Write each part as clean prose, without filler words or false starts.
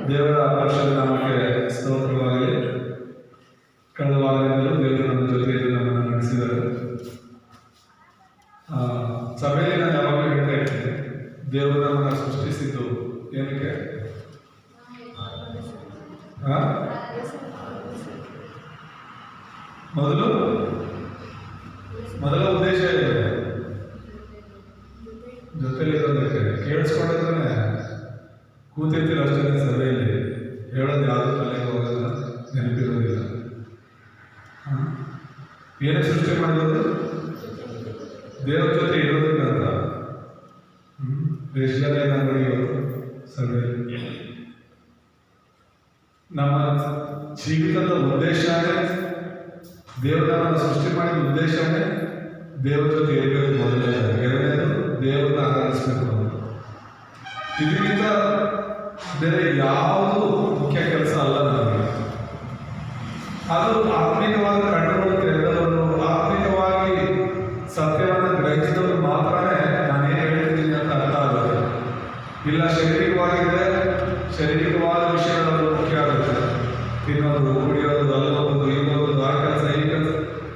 ದೇವರ ಪರಿಶುದ್ಧ ನಾಮಕ್ಕೆ ಸ್ತೋತ್ರವಾಗಲಿ. ಕಳೆದ ವಾರದಿಂದಲೂ ದೇವರು ನಮ್ಮ ಜೊತೆಯಲ್ಲಿ ನಮ್ಮನ್ನು ನಡೆಸಿದರು. ಸಭೆಯಲ್ಲಿ ನಾನು ಯಾವಾಗಲೂ ಹೇಳ್ತಾ ಇರ್ತೇನೆ, ದೇವರು ನಮ್ಮನ್ನು ಸೃಷ್ಟಿಸಿದ್ದು ಏನಕ್ಕೆ? ಮೊದಲ ಉದ್ದೇಶ ಇದೆ, ಜೊತೆಲಿರೋದಕ್ಕೆ. ಕೇಳಿಸ್ಕೊಂಡಿದ್ರೆ ಕೂತಿರ್ತೀರ ಅಷ್ಟೇ, ಸಭೆಯಲ್ಲಿ ಹೇಳೋದು ಯಾವುದು ತಲೆಗೆ ಹೋಗೋದಿಲ್ಲ, ನೆನಪಿರೋದಿಲ್ಲ. ಏನೇ ಸೃಷ್ಟಿ ಮಾಡಿರೋದು ದೇವ್ರ ಜೊತೆ ಇರೋದಕ್ಕಂತ. ಎಷ್ಟು ಜನ ಏನಾದ್ರು ಸಭೆಯಲ್ಲಿ ನಮ್ಮ ಜೀವಿತದ ಉದ್ದೇಶನೇ, ದೇವರನ್ನು ಸೃಷ್ಟಿ ಮಾಡಿದ ಉದ್ದೇಶನೇ ದೇವರ ಜೊತೆ ಇರಬೇಕು. ಮೊದಲನೇದು. ಎರಡನೇದು ದೇವರನ್ನ ಆರಾಧಿಸಬೇಕು. ಇದಕ್ಕಿಂತ ಬೇರೆ ಯಾವುದು ಮುಖ್ಯ ಕೆಲಸ ಅಲ್ಲ ನಮಗೆ. ಅದು ಆತ್ಮಿಕವಾಗಿ ಕಂಡುಕೊಳ್ಳುತ್ತೆ. ಎಲ್ಲರೂ ಆತ್ಮಿಕವಾಗಿ ಸತ್ಯವನ್ನು ಗ್ರಹಿಸಿದವರು ಮಾತ್ರನೇ ನಾನು ಏನು ಹೇಳ್ತಿದ್ದೀನಿ ಅಂತ ಅರ್ಥ ಆಗುತ್ತೆ. ಇಲ್ಲ ಶಾರೀರಿಕವಾಗಿದೆ, ಶಾರೀರಿಕವಾದ ವಿಷಯಗಳು ಮುಖ್ಯ ಆಗುತ್ತೆ. ತಿನ್ನೋದು, ಕುಡಿಯೋದು, ಅಲ್ಲೋದು, ಇಲ್ಲೋದು, ಆ ಕೆಲಸ, ಈ ಕೆಲಸ,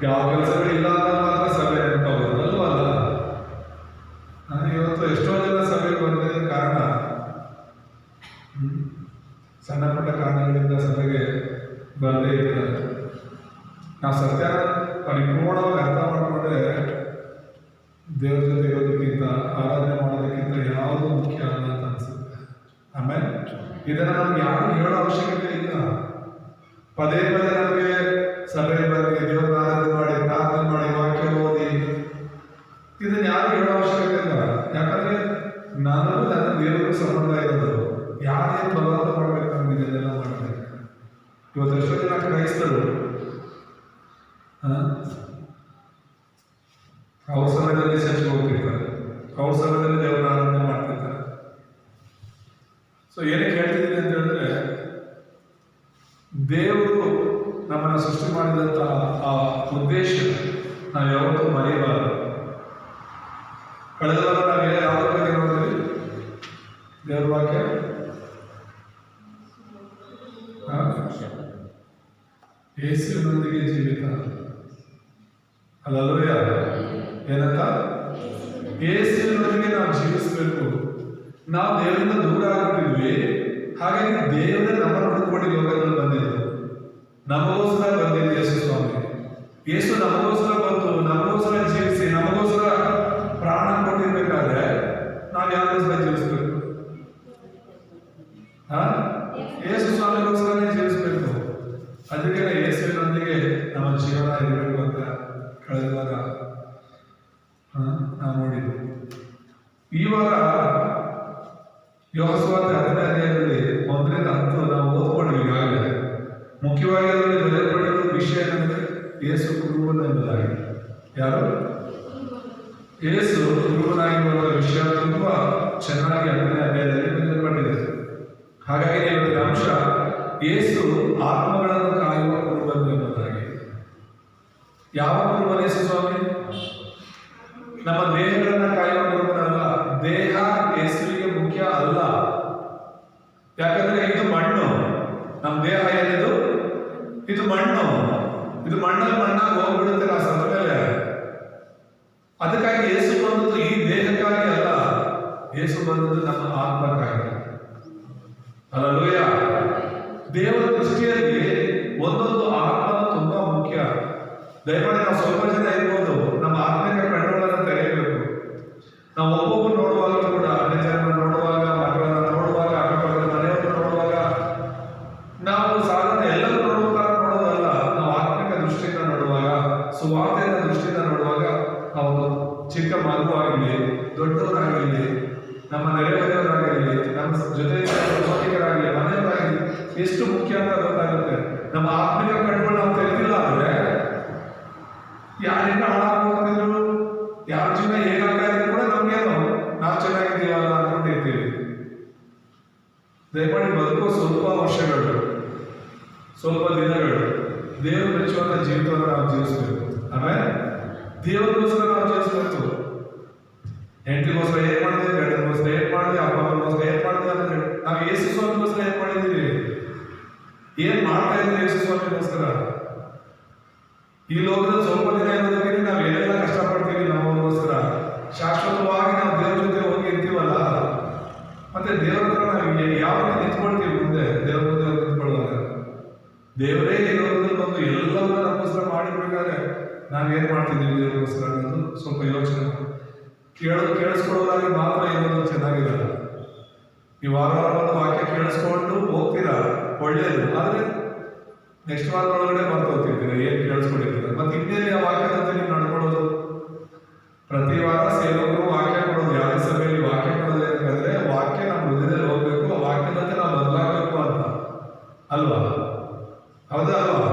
ಯಾವ ಕೆಲಸಗಳಿಲ್ಲ ಅಂತ ಮಾತ್ರ ಸಭೆ ನೆನಪಾಗೋದು ಅಲ್ವಲ್ಲ. ನಾನು ಇವತ್ತು ಎಷ್ಟೋ ಜನ ಸಭೆಗೆ ಬಂದಿದ್ದ ಕಾರಣ, ಸಣ್ಣ ಪುಟ್ಟ ಕಾರಣಗಳಿಂದ ಸಭೆಗೆ ಬರದೇ ಇರ್ತಾರೆ. ನಾವು ಸತ್ಯ ಪರಿಪೂರ್ಣವಾಗಿ ಅರ್ಥ ಮಾಡಿಕೊಂಡ್ರೆ ದೇವ್ರ ಜೊತೆ ಇರೋದಕ್ಕಿಂತ, ಆರಾಧನೆ ಮಾಡೋದಕ್ಕಿಂತ ಯಾವುದು ಮುಖ್ಯ ಅಲ್ಲ ಅಂತ ಅನಿಸುತ್ತೆ. ಆಮೇಲೆ ಇದನ್ನು ನಮ್ಗೆ ಯಾರು ಹೇಳೋ ಅವಶ್ಯಕತೆ ಇಲ್ಲ. ಪದೇ ಪದೇ ನಮಗೆ ಸಭೆ ಬಂದು ದೇವ್ರ ಆರಾಧನೆ ಮಾಡಿ, ಪ್ರಾರ್ಥನೆ ಮಾಡಿ, ವಾಕ್ಯ ಓದಿ, ಇದನ್ನ ಯಾರು ಹೇಳೋ ಅವಶ್ಯಕತೆ ಇಲ್ಲ. ಯಾಕಂದ್ರೆ ನನಗೂ ನನ್ನ ದೇವರಿಗೂ ಸಂಬಂಧ ಇರೋದು. ಯಾರೇ ಬಲವಂತ ಮಾಡ್ಬೇಕು, ನಮ್ಗೆ ಇದನ್ನೆಲ್ಲ ಮಾಡಬೇಕು. ಇವತ್ತು ಎಷ್ಟೋ ಜನ ಕ್ರೈಸ್ತರು ಅವ್ರ ಸಮಯದಲ್ಲಿ ಚರ್ಚೆಗೆ ಹೋಗ್ತಿರ್ತಾರೆ, ಅವ್ರ ಸಮಯದಲ್ಲಿ ದೇವರ ಆರಾಧನೆ ಮಾಡ್ತಿರ್ತಾರೆ. ಸೊ ಏನಕ್ಕೆ ಹೇಳ್ತಿದ್ದೀನಿ ಅಂತ ಹೇಳಿದ್ರೆ, ದೇವರು ನಮ್ಮನ್ನು ಸೃಷ್ಟಿ ಮಾಡಿದಂಥ ಆ ಉದ್ದೇಶ ನಾವು ಯಾವತ್ತೂ ಮರೆಯಬಾರದು. ಕಳೆದ ವಾರ ನಾವು ಯಾವುದ್ರ ಬಗ್ಗೆ ನೋಡಿದ್ವಿ? ದೇವ್ರ ವಾಕ್ಯ ಯೇಸುವಿನೊಂದಿಗೆ ಜೀವಿತ. ಅಲ್ಲಲ್ವೇ? ಏನಂತ? ಯೇಸುವಿನೊಂದಿಗೆ ನಾವು ಜೀವಿಸಬೇಕು. ನಾವು ದೇವರಿಂದ ದೂರ ಆಗ್ಬಿಟ್ಟಿದ್ವಿ. ಹಾಗಾಗಿ ದೇವರೇ ನಮ್ಮನ್ನು ಹುಡುಕೊಂಡು ಲೋಕದಲ್ಲಿ ಬಂದಿದ್ದು, ನಮಗೋಸ್ಕರ ಬಂದಿದ್ದು ಯೇಸು ಸ್ವಾಮಿ. ಯೇಸು ನಮಗೋಸ್ಕರ ಬಂದು, ನಮಗೋಸ್ಕರ ಜೀವಿಸಿ, ನಮಗೋಸ್ಕರ ಪ್ರಾಣ ಕೊಟ್ಟಿರ್ಬೇಕಾದ್ರೆ ನಾವು ಯಾರಿಗೋಸ್ಕರ ಜೀವಿಸ್ಬೇಕು? ಯೇಸು ಸ್ವಾಮಿಗೋಸ್ಕರನೇ ಜೀವಿಸ್ಬೇಕು. ಅದಕ್ಕೆ ಯೇಸುವಿನೊಂದಿಗೆ ನಮ್ಮ ಜೀವನ ಇರಬೇಕು ಅಂತ ಕಳೆದ ವಾರ ನಾವು ನೋಡಿದ್ವಿ. ಈ ವಾರ ಯೋಹಾನ 10ನೇ ಅಧ್ಯಾಯದಲ್ಲಿ 1ರಿಂದ 10 ನಾವು ಓದ್ಕೊಂಡ್ವಿ ಈಗಾಗಲೇ. ಮುಖ್ಯವಾಗಿ ಅದರಲ್ಲಿ ಬರೆಯಲ್ಪಟ್ಟಿರುವ ವಿಷಯ ಏನಂದ್ರೆ ಯೇಸು ಕುರುಬನೆಂಬುದಾಗಿ. ಯಾರು? ಯೇಸು ಕುರುಬನಾಗಿರುವ ವಿಷಯ ತುಂಬಾ ಚೆನ್ನಾಗಿ 10ನೇ ಅಧ್ಯಾಯದಲ್ಲಿ ಬರೆಯಲ್ಪಟ್ಟಿದೆ. ಹಾಗಾಗಿ ಇವತ್ತಿನ ಅಂಶ ಯೇಸು ಆತ್ಮಗಳನ್ನು ಕಾಯುವ ಕುರುಬನು ಎಂಬುದಾಗಿ. ಯಾವ ಕುರುಬನ ಯೇಸು ಸ್ವಾಮಿ? ನಮ್ಮ ದೇಹಗಳನ್ನು ಕಾಯುವ ಕುರುಬನಲ್ಲ. ದೇಹ ಯೇಸುವಿಗೆ ಮುಖ್ಯ ಅಲ್ಲ. ಯಾಕಂದ್ರೆ ಇದು ಮಣ್ಣು. ನಮ್ಮ ದೇಹ ಏನಿದು? ಇದು ಮಣ್ಣು. ಇದು ಮಣ್ಣಲ್ಲಿ ಮಣ್ಣಾಗಿ ಹೋಗ್ಬಿಡುತ್ತೆ ನಾವು ಸತ್ತ ಮೇಲೆ. ಅದಕ್ಕಾಗಿ ಯೇಸು ಬಂದದ್ದು ಈ ದೇಹಕ್ಕಾಗಿ ಅಲ್ಲ, ಯೇಸು ಬಂದದ್ದು ನಮ್ಮ ಆತ್ಮಕ್ಕಾಗಿ. ಹಲ್ಲೆಲೂಯಾ. ದೇವರ ದೃಷ್ಟಿಯಲ್ಲಿ ಒಂದೊಂದು ಆತ್ಮ ತುಂಬಾ ಮುಖ್ಯ. ದಯಮಾಡಿ ನಾವು ಸ್ವಲ್ಪ ಜನ ಇರ್ಬೋದು, ನಮ್ಮ ಆತ್ಮಿಕ ಕಣ್ಣುಗಳನ್ನು ತೆರೆಯಬೇಕು. ನಾವು ಒಬ್ಬೊಬ್ಬರು ನೋಡುವಾಗ ಕೂಡ, ಅನ್ಯ ಜನರನ್ನು ನೋಡುವಾಗ, ಮಕ್ಕಳನ್ನು ನೋಡುವಾಗ, ಅಕ್ಕಪಕ್ಕದ ಮನೆಯನ್ನು ನೋಡುವಾಗ, ನಾವು ಸಾಧಾರಣ ಎಲ್ಲರೂ ನೋಡುವಾಗ ನೋಡೋದಲ್ಲ. ನಾವು ಆತ್ಮಿಕ ದೃಷ್ಟಿಯಿಂದ ನೋಡುವಾಗ, ಸುವಾರ್ತೆಯ ದೃಷ್ಟಿಯಿಂದ ನೋಡುವಾಗ, ಅವರು ಚಿಕ್ಕ ಮಗುವಾಗಿರಲಿ, ದೊಡ್ಡವರಾಗಿರಲಿ, ನಮ್ಮ ನೆರೆಹೊರೆಯವರಾಗಿರಲಿ, ನಮ್ಮ ಜೊತೆ ಸಹೋದರಿಯರಾಗಲಿ, ಮನೆಯವರಾಗಲಿ, ಎಷ್ಟು ಮುಖ್ಯ ಅಂತ ಗೊತ್ತಾಗುತ್ತೆ. ನಮ್ಮ ಆತ್ಮಿಕ ಕಣ್ಣುಗಳು ನಾವು ತೆರೆದಿಲ್ಲ ಅಂದ್ರೆ ಯಾರಿಂದ ಹಾಳಾಗೋಗ್ತಿದ್ರು, ಯಾರ ಜೀವನ ಹೇಗಾಗ್ತಾ ಇದ್ರು ಕೂಡ ನಮ್ಗೇನು, ನಾವು ಚೆನ್ನಾಗಿದ್ದೀವಲ್ಲ ಅನ್ಕೊಂಡಿರ್ತೀವಿ. ದಯಮಾಡಿ ಬದುಕೋ ಸ್ವಲ್ಪ ವರ್ಷಗಳು, ಸ್ವಲ್ಪ ದಿನಗಳು ದೇವರು ಮೆಚ್ಚುವಂತ ಜೀವಿತವನ್ನು ನಾವು ಜೀವಿಸಬೇಕು. ಆಮೇಲೆ ದೇವರಿಗೋಸ್ಕರ ನಾವು ಜೀವಿಸಬೇಕು. ಹೆಂಡತಿಗೋಸ್ಕರ ಏನ್ ಮಾಡಿದ್ವಿ, ಗಂಡನಿಗೋಸ್ಕರ ಏನ್ ಮಾಡಿದ್ವಿ, ಅಪ್ಪ ಅಮ್ಮನಿಗೋಸ್ಕರ ಏನ್ ಮಾಡಿದ್ವಿ ಅಂದ್ರೆ ನಾವು ಯೇಸು ಸ್ವಾಮಿಗೋಸ್ಕರ ಏನ್ ಮಾಡಿದ್ದೀವಿ, ಏನ್ ಮಾಡ್ತಾ ಇದ್ದೀವಿ ಯೇಸು ಸ್ವಾಮಿಗೋಸ್ಕರ? ಈ ಲೋಕದಲ್ಲಿ ಸ್ವಲ್ಪ ದಿನ ಇರೋದಕ್ಕೆ ನಾವು ಏನೆಲ್ಲ ಕಷ್ಟಪಡ್ತೀವಿ ನಮಗೋಸ್ಕರ. ಶಾಶ್ವತವಾಗಿ ನಾವು ದೇವ್ರ ಜೊತೆ ಹೋಗಿ ಇರ್ತೀವಲ್ಲ, ಮತ್ತೆ ದೇವ್ರ ಹತ್ರ ನಾವು ಯಾವ ರೀತಿ ನಿಂತ್ಕೊಳ್ತೀವಿ ಮುಂದೆ ದೇವ್ರ ಮುಂದೆ ನಿಂತ್ಕೊಳ್ಳುವಾಗ? ದೇವರೇ ಈ ಲೋಕದಲ್ಲಿ ಬಂದು ಎಲ್ಲವನ್ನ ನಮಗೋಸ್ಕರ ಮಾಡಿರ್ಬೇಕಾದ್ರೆ ನಾವೇನ್ ಮಾಡ್ತಿದ್ದೀವಿ ದೇವರಿಗೋಸ್ಕರ ಅನ್ನೋದು ಸ್ವಲ್ಪ ಯೋಚನೆ ಕೇಳಿಸ್ಕೊಳ್ಳೋದಾಗಿ ಮಾತ್ರ ಇರೋದು ಚೆನ್ನಾಗಿರಲ್ಲ. ನೀವು ವಾರ ಒಂದು ವಾಕ್ಯ ಕೇಳಿಸ್ಕೊಂಡು ಹೋಗ್ತೀರಾ, ಒಳ್ಳೇದು. ಆದ್ರೆ ನೆಕ್ಸ್ಟ್ ವಾರ ಒಳಗಡೆ ಬರ್ತಾ ಹೋಗ್ತಿರ್ತೀರ, ಏನ್ ಕೇಳಿಸ್ಕೊಂಡಿರ್ತೀರ. ಮತ್ತೆ ಇನ್ನೇನು ಆ ವಾಕ್ಯದಂತೆ ನೀವು ನಡ್ಕೊಳ್ಳೋದು? ಪ್ರತಿ ವಾರ ಸೇವಕರು ವಾಕ್ಯ ಕೊಡೋದು, ಯಾವುದೇ ಸಭೆಯಲ್ಲಿ ವಾಕ್ಯ ಕೊಡೋದು ಏನಂದ್ರೆ ವಾಕ್ಯ ನಮ್ಮ ಹೃದಯದಲ್ಲಿ ಹೋಗ್ಬೇಕು, ಆ ವಾಕ್ಯದಂತೆ ನಾವು ಬದಲಾಗಬೇಕು ಅಂತ ಅಲ್ವಾ? ಹೌದಾ ಅಲ್ವಾ?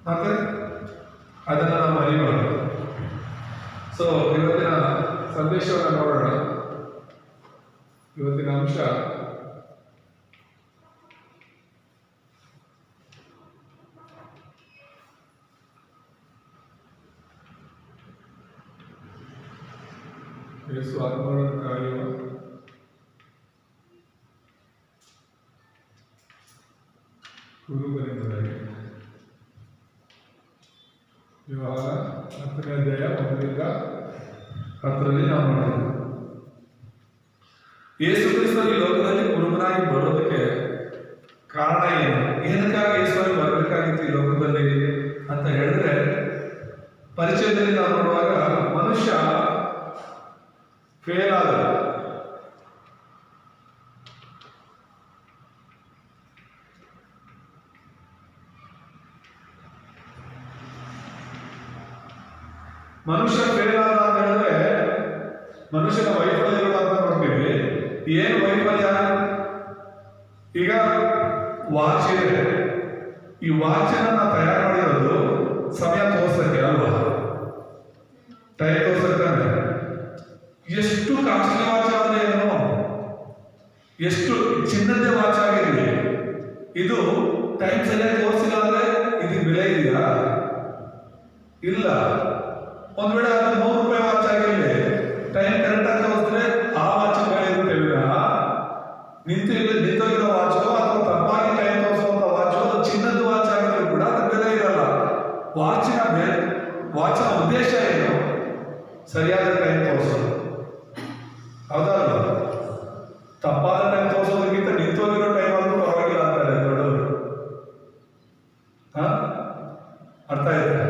ಮತ್ತೆ ಅದನ್ನ ನಾವು ಮರಿಬಾರ್ದು. ಸೊ ಇವತ್ತಿನ ಸಂದೇಶವನ್ನು ನೋಡೋಣ. ಇವತ್ತಿನ ಅಂಶ ಯೇಸು ಆತ್ಮಗಳನ್ನು ಕಾಯುವ ಕುರುಬನೆಂಬುದಾಗಿ. ವ್ಯವಹಾರ 10ನೇ ಅಧ್ಯಾಯ 1ರಿಂದ 10ರಲ್ಲಿ ನಾವು ನೋಡಿದ್ದೇವೆ. ಯೇಸು ಕ್ರಿಸ್ತ ಈ ಲೋಕದಲ್ಲಿ ಕುರುಬನಾಗಿ ಬರೋದಕ್ಕೆ ಕಾರಣ ಏನು? ಏನಕ್ಕಾಗಿ ಯೇಸು ಬರಬೇಕಾಗಿತ್ತು ಈ ಲೋಕದಲ್ಲಿ ಅಂತ ಹೇಳಿದ್ರೆ, ಪರಿಚಯದಲ್ಲಿ ನಾವು ನೋಡುವಾಗ ಮನುಷ್ಯ ಫೇಲ್ ಆದ, ಮನುಷ್ಯ ಫೇಲ್ ಆದ ಅಂತ ಹೇಳಿದ್ರೆ ಮನುಷ್ಯನ ವೈಫಲ್ಯಗಳು ಅಂತ ನೋಡ್ತೀವಿ. ಏನು ವೈಫಲ್ಯ? ಈಗ ವಾಚ್ ಇದೆ, ಈ ವಾಚನ್ನ ನಾವು ತಯಾರು ಮಾಡಿರೋದು ಸಮಯ ತೋರ್ಸಕ್ಕೆ ಅಲ್ವಾ? ಟೈಮ್ ತೋರ್ಸಕ್ಕಾನೆ. ಎಷ್ಟು ಕಾಸ್ಟ್ಲಿ ವಾಚ್ ಆದ್ರೆ ಏನು, ಎಷ್ಟು ಚಿನ್ನದ ವಾಚ್ ಆಗಿರಲಿ, ಇದು ಟೈಮ್ ಸರಿಯಾಗಿ ತೋರಿಸಿಲ್ಲ ಅಂದ್ರೆ ಇದಕ್ಕೆ ಬೆಲೆ ಇದೆಯಾ? ಇಲ್ಲ. ಒಂದ್ ವೇಳೆ ಅದು 100 ರೂಪಾಯಿ ವಾಚ್ ಆಗಿರಲಿ, ಟೈಮ್ ಕರೆಕ್ಟ್ ಆಗಿ ತೋರಿಸಿದ್ರೆ ಆ ವಾಚ್ ಬೆಲೆ ಇರುತ್ತೆ ವಿನಃ ನಿಂತೋಗಿರೋ ವಾಚ್ ಅಥವಾ ತಪ್ಪಾಗಿ ಟೈಮ್ ತೋರಿಸುವಂತ ವಾಚ್ ಅದು ಚಿನ್ನದ ವಾಚ್ ಆಗಿದ್ರು ಕೂಡ ಅದು ಬೆಲೆ ಇರಲ್ಲ. ವಾಚಿನ ಉದ್ದೇಶ ಏನು? ಸರಿಯಾದ ಟೈಮ್ ತೋರಿಸೋದು, ಹೌದಲ್ಲ? ತಪ್ಪಾದ ಟೈಮ್ ತೋರಿಸೋದಕ್ಕಿಂತ ನಿಂತೋಗಿರೋ ಟೈಮ್ ಆದ್ರೂ ಪರವಾಗಿಲ್ಲ ಅಂತಾರೆ ದೊಡ್ಡವರು. ಅರ್ಥ ಆಯ್ತಾ?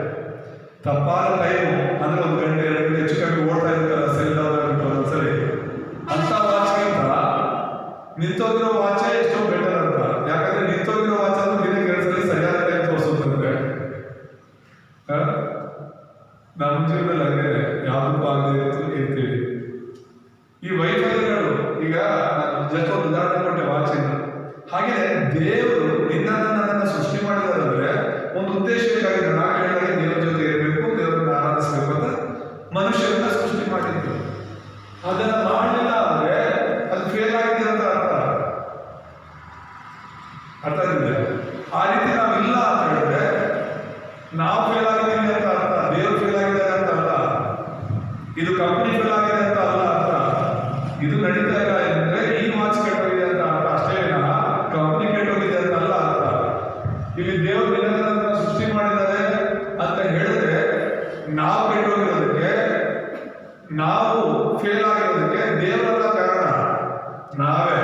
ತಪ್ಪಾದ ಟೈಮ್ ಅಂದ್ರೆ 1 ಗಂಟೆ 2 ಗಂಟೆ ಹೆಚ್ಚು ಕಮ್ಮಿ ಓಡ್ತಾ ಇರ್ತಾರ ಸೆಲ್ ಒಂದ್ಸರಿ, ಅಂತ ವಾಚ್ಗಿಂತ ನಿಂತೋಗಿರೋ ವಾಚ್ ಎಷ್ಟೋ ಬೆಟರ್ ಅಂತ. ಯಾಕಂದ್ರೆ ನಿಂತೋಗಿರೋ ವಾಚ್ ಅಂದ್ರೆ ದಿನಕ್ಕೆ 2 ಸಲ ಸರಿಯಾದ ಟೈಮ್ ತೋರಿಸುತ್ತಂತೆ. ನಮ್ಮ ಜೀವನದಲ್ಲಿ ಹಂಗೆ ಯಾವುದಕ್ಕೂ ಆಗದೆ ಇರ್ತೀವಿ. ಈ ವೈಫಲ್ಯಗಳು, ಈಗ ನಾನು ಜಸ್ಟ್ ಒಂದು ಉದಾಹರಣೆ ಕೊಟ್ಟೆ ವಾಚಿನ. ಹಾಗೆ ದೇವರು ನನ್ನನ್ನು ಸೃಷ್ಟಿ ಮಾಡಿದಾರಂದ್ರೆ ಒಂದು ಉದ್ದೇಶಕ್ಕಾಗಿ, ನಾನು ಹೇಳಿದಾಗ ದೇವರ ಜೊತೆ ಇರಬೇಕು, ದೇವರನ್ನ ಆರಾಧಿಸಬೇಕು ಅಂತ ಮನುಷ್ಯರನ್ನ ಸೃಷ್ಟಿ ಮಾಡಿದ್ರು. ಅದನ್ನ ಮಾಡಲಿಲ್ಲ ಅಂದ್ರೆ ಅದು ಫೇಲ್ ಆಗಿದೆ ಅಂತ ಅರ್ಥ ಇದೆ. ಆ ರೀತಿ ನಾವಿಲ್ಲ ಅಂತ ಹೇಳಿದ್ರೆ ನಾವು ಫೇಲ್ ಆಗಿದ್ದೀವಿ ಅಂತ ಅರ್ಥ, ದೇವರು ಫೇಲ್ ಆಗಿದ್ದಾರೆ ಅಂತ ಅಲ್ಲ, ಇದು ಕಂಪನಿ ಫೇಲ್ ಆಗಿದೆ ಅಂತ ಅಲ್ಲ ಅರ್ಥ. ಇದು ನಡೀತಾ ಇಲ್ಲ ಅಂದ್ರೆ ಈ ವಾಚ್ ಕೆಟ್ಟೋಗಿದೆ ಅಂತ ಅರ್ಥ ಅಷ್ಟೇ, ಕಂಪನಿ ಕೆಟ್ಟೋಗಿದೆ ಅಂತ ಅಲ್ಲ ಅರ್ಥ. ಇಲ್ಲಿ ದೇವರು ನಿನ್ನನ್ನು ಸೃಷ್ಟಿ ಮಾಡಿದ್ದಾರೆ ಅಂತ ಹೇಳಿದ್ರೆ ನಾವು ಕೆಟ್ಟೋಗಿರೋದಕ್ಕೆ, ನಾವು ಫೇಲ್ ಆಗಿರೋದಕ್ಕೆ ದೇವರಲ್ಲ ಕಾರಣ, ನಾವೇ.